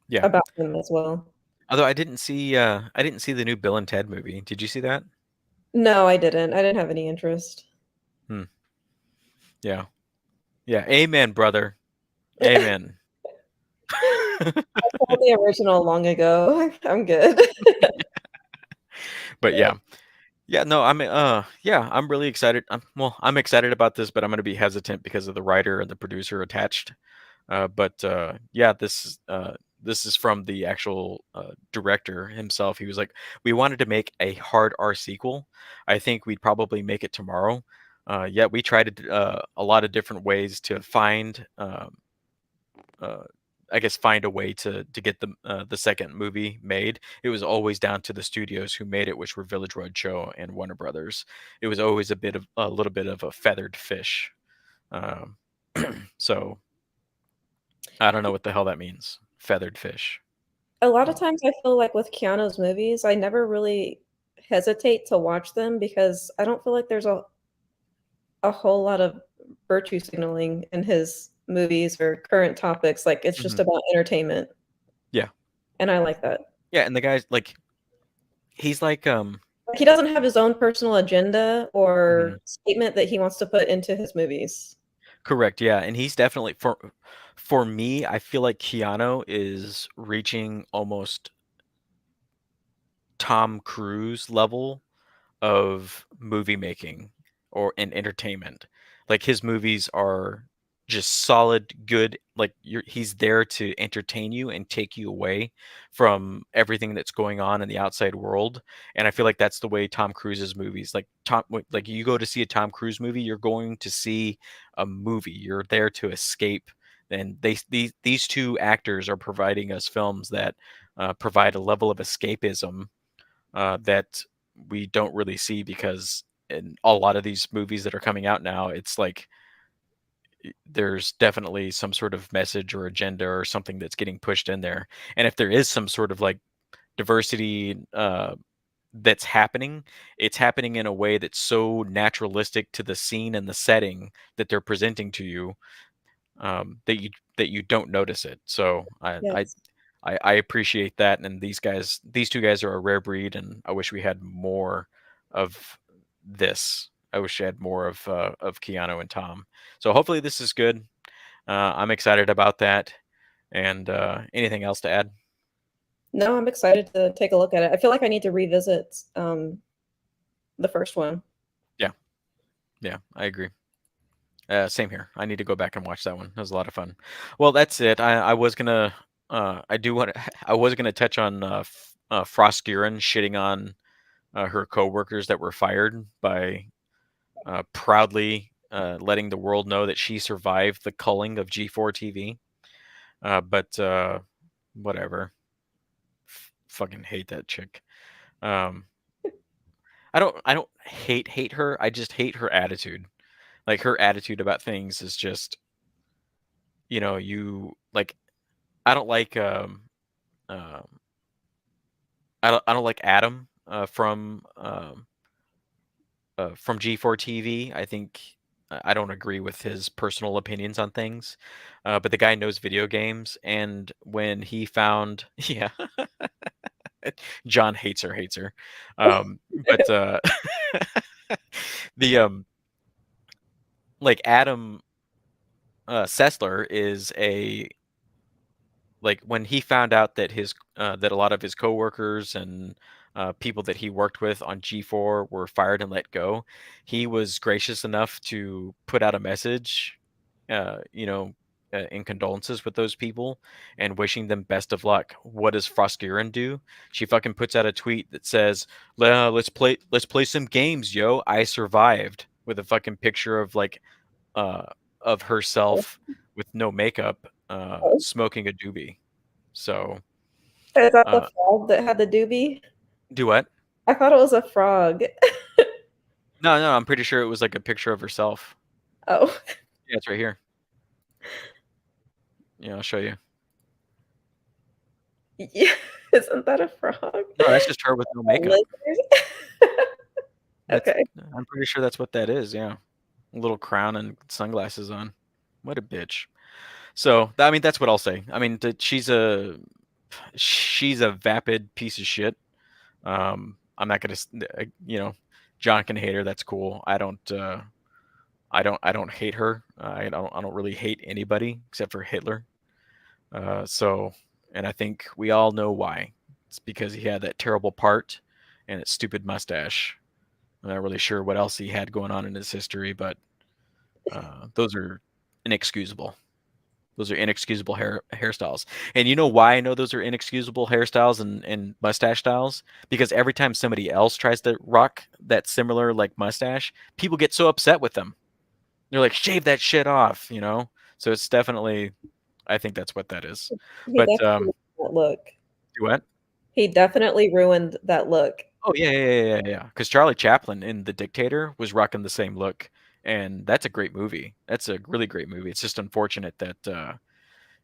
Yeah. about him as well. Although I didn't see the new Bill and Ted movie. Did you see that? No, I didn't. I didn't have any interest. Hmm. Yeah. Yeah. Amen, brother. Amen. I saw the original long ago. I'm good. But yeah. Yeah, no, I'm really excited. I'm excited about this, but I'm going to be hesitant because of the writer and the producer attached. But yeah, this is from the actual director himself. He was like, "We wanted to make a hard R sequel. I think we'd probably make it tomorrow." Yet we tried a lot of different ways to uh, I guess, find a way to get the second movie made. It was always down to the studios who made it, which were Village Roadshow and Warner Brothers. It was always a little bit of a feathered fish. Um, so I don't know what the hell that means. Feathered fish. A lot of Uh, times I feel like with Keanu's movies, I never really hesitate to watch them because I don't feel like there's a whole lot of virtue signaling in his movies or current topics. Like it's just mhm. about entertainment, Yeah, and I like that. yeah, and the guy's like he's like Like he doesn't have his own personal agenda mhm. or statement that he wants to put into his movies. Correct, yeah, and he's definitely for me. I feel like Keanu is reaching almost Tom Cruise level of movie making or in entertainment. Like his movies are just solid, good. Like he's there to entertain you and take you away from everything that's going on in the outside world. And I feel like that's the way Tom Cruise's movies. Like you go to see a Tom Cruise movie, you're going to see a movie. You're there to escape. And these two actors are providing us films that provide a level of escapism that we don't really see because in a lot of these movies that are coming out now, it's like there's definitely some sort of message or agenda or something that's getting pushed in there. And if there is some sort of like diversity that's happening, it's happening in a way that's so naturalistic to the scene and the setting that they're presenting to you that you don't notice it. So Yes. I appreciate that, and these two guys are a rare breed, and I wish we had more of this. I wish I had more of Keanu and Tom. So hopefully this is good. I'm excited about that. And anything else to add? No, I'm excited to take a look at it. I feel like I need to revisit the first one. Yeah, yeah, I agree. Same here. I need to go back and watch that one. That was a lot of fun. Well, that's it. I was gonna. I do want. I was gonna touch on Frost Guerin shitting on her coworkers that were fired by proudly letting the world know that she survived the culling of G4 TV. But whatever. Fucking hate that chick. Um, I don't hate her. I just hate her attitude. Like her attitude about things is just you like I don't like um I don't like Adam from G4 TV. I think I don't agree with his personal opinions on things, but the guy knows video games. And when he found, yeah, John hates her, but the like Adam Sessler is a like when he found out that that a lot of his coworkers and people that he worked with on G4 were fired and let go, he was gracious enough to put out a message, you know, in condolences with those people and wishing them best of luck. What does Froskerin do? She fucking puts out a tweet that says, let's play some games, yo. I survived," with a fucking picture of like uh, of herself with no makeup, smoking a doobie. So, Is that the uh, frog that had the doobie? do what? I thought it was a frog. No, no, I'm pretty sure it was like a picture of herself. Oh. Yeah, it's right here. Yeah, I'll show you. Yeah, isn't that a frog? No, that's just her with no A makeup. lizard? That's Okay. I'm pretty sure that's what that is. Yeah, a little crown and sunglasses on. What a bitch. So, I mean, that's what I'll say. I mean, she's a vapid piece of shit. I'm not gonna, you know, John can hate her. That's cool. I don't hate her. I don't really hate anybody except for Hitler. So, and I think we all know why. It's because he had that terrible part and that stupid mustache. I'm not really sure what else he had going on in his history, but those are inexcusable. Those are inexcusable hairstyles. And you know why I know those are inexcusable hairstyles and mustache styles? Because every time somebody else tries to rock that similar like mustache, people get so upset with them. They're like, shave that shit off, you know? So it's definitely, I think that's what that is. He But definitely ruined that look. do what? He definitely ruined that look. Oh yeah. Because Charlie Chaplin in The Dictator was rocking the same look, and that's a great movie. That's a really great movie. It's just unfortunate that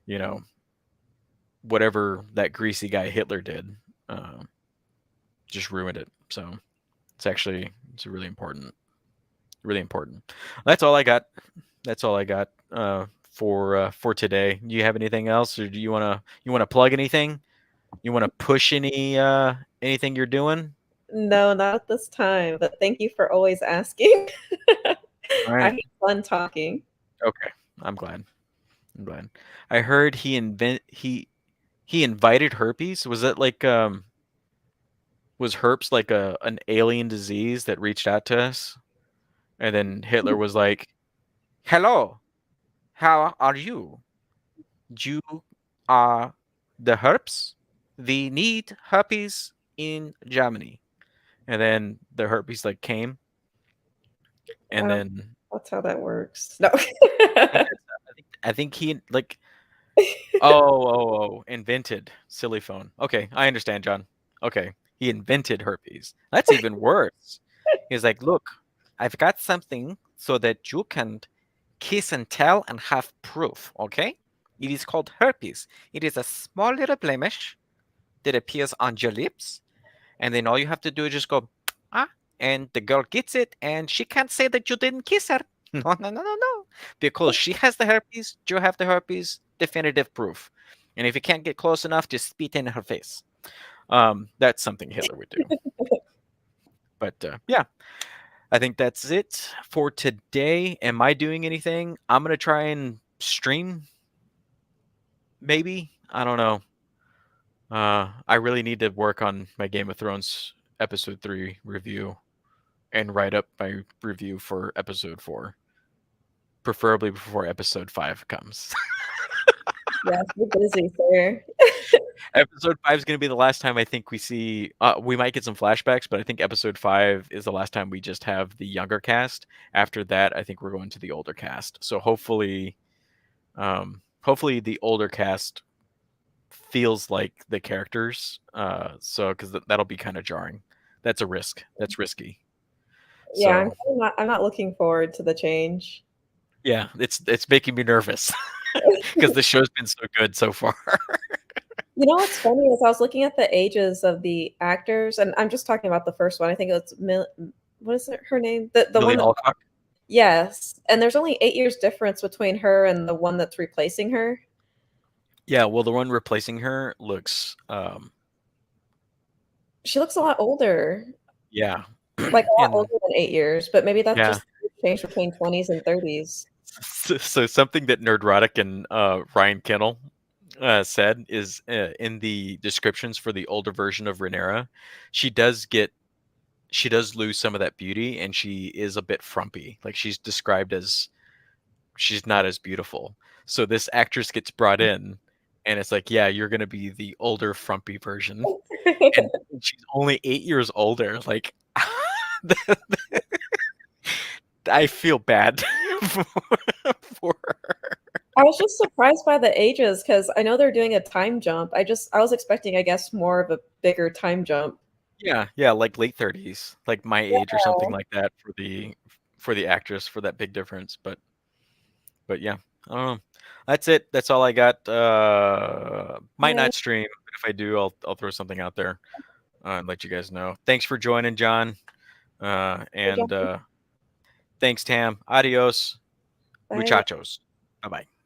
you know, whatever that greasy guy Hitler did, uh, just ruined it. So it's really important, really important. That's all I got. That's all I got for today. Do you have anything else, or do you wanna plug anything? You wanna push anything you're doing? No, not at this time, but thank you for always asking. All I right. had fun talking. Okay. I'm glad. I'm glad. I heard he invited herpes. Was that like was herpes like a an alien disease that reached out to us? And then Hitler was like, "Hello, how are you? You are the herpes? We need herpes in Germany." And then the herpes like came, I and don't then That's how that works. No. I think he like invented silly phone. Okay, I understand, John. Okay, he invented herpes. That's even worse. He's like, look, I've got something so that you can kiss and tell and have proof. Okay, it is called herpes. It is a small little blemish that appears on your lips, and then all you have to do is just go ah, and the girl gets it, and she can't say that you didn't kiss her. No, because she has the herpes, you have the herpes, definitive proof. And if you can't get close enough, just spit in her face. That's something Hitler would do. But yeah, I think that's it for today. Am I doing anything? I'm gonna try and stream. Maybe I don't know. I really need to work on my Game of Thrones episode 3 review and write up my review for episode 4, preferably before episode 5 comes. Yes, you're busy, sir. Episode 5 is going to be the last time I think we see. We might get some flashbacks, but I think episode 5 is the last time we just have the younger cast. After that, I think we're going to the older cast. So hopefully the older cast feels like the characters. So because that'll be kind of jarring. That's a risk. That's risky. Yeah, So I'm not looking forward to the change. yeah, it's making me nervous because the show's been so good so far. You know what's funny is I was looking at the ages of the actors, and I'm just talking about the first one. I think it's what is her name? The Millie one that Alcock. yes, and there's only 8 years difference between her and the one that's replacing her. Yeah, well, the one replacing her looks, She looks a lot older, yeah, like a lot and older than 8 years, but maybe that's yeah. just the change between 20s and 30s. So something that Nerdrotic and Ryan Kennel said is in the descriptions for the older version of Rhaenyra, she does get she does lose some of that beauty, and she is a bit frumpy. Like she's described as she's not as beautiful. So this actress gets brought in, and it's like, yeah, you're gonna be the older frumpy version, and she's only 8 years older. Like, I feel bad for, for her. I was just surprised by the ages because I know they're doing a time jump. I was expecting, I guess, more of a bigger time jump. Yeah, yeah, like late 30s, like my age or something like that for the actress for that big difference. But yeah, I don't know. That's it. That's all I got. Might Yeah, not stream, but if I do, I'll throw something out there and let you guys know. Thanks for joining, John. And John. thanks, Tam. Adios, Bye. muchachos. Bye bye.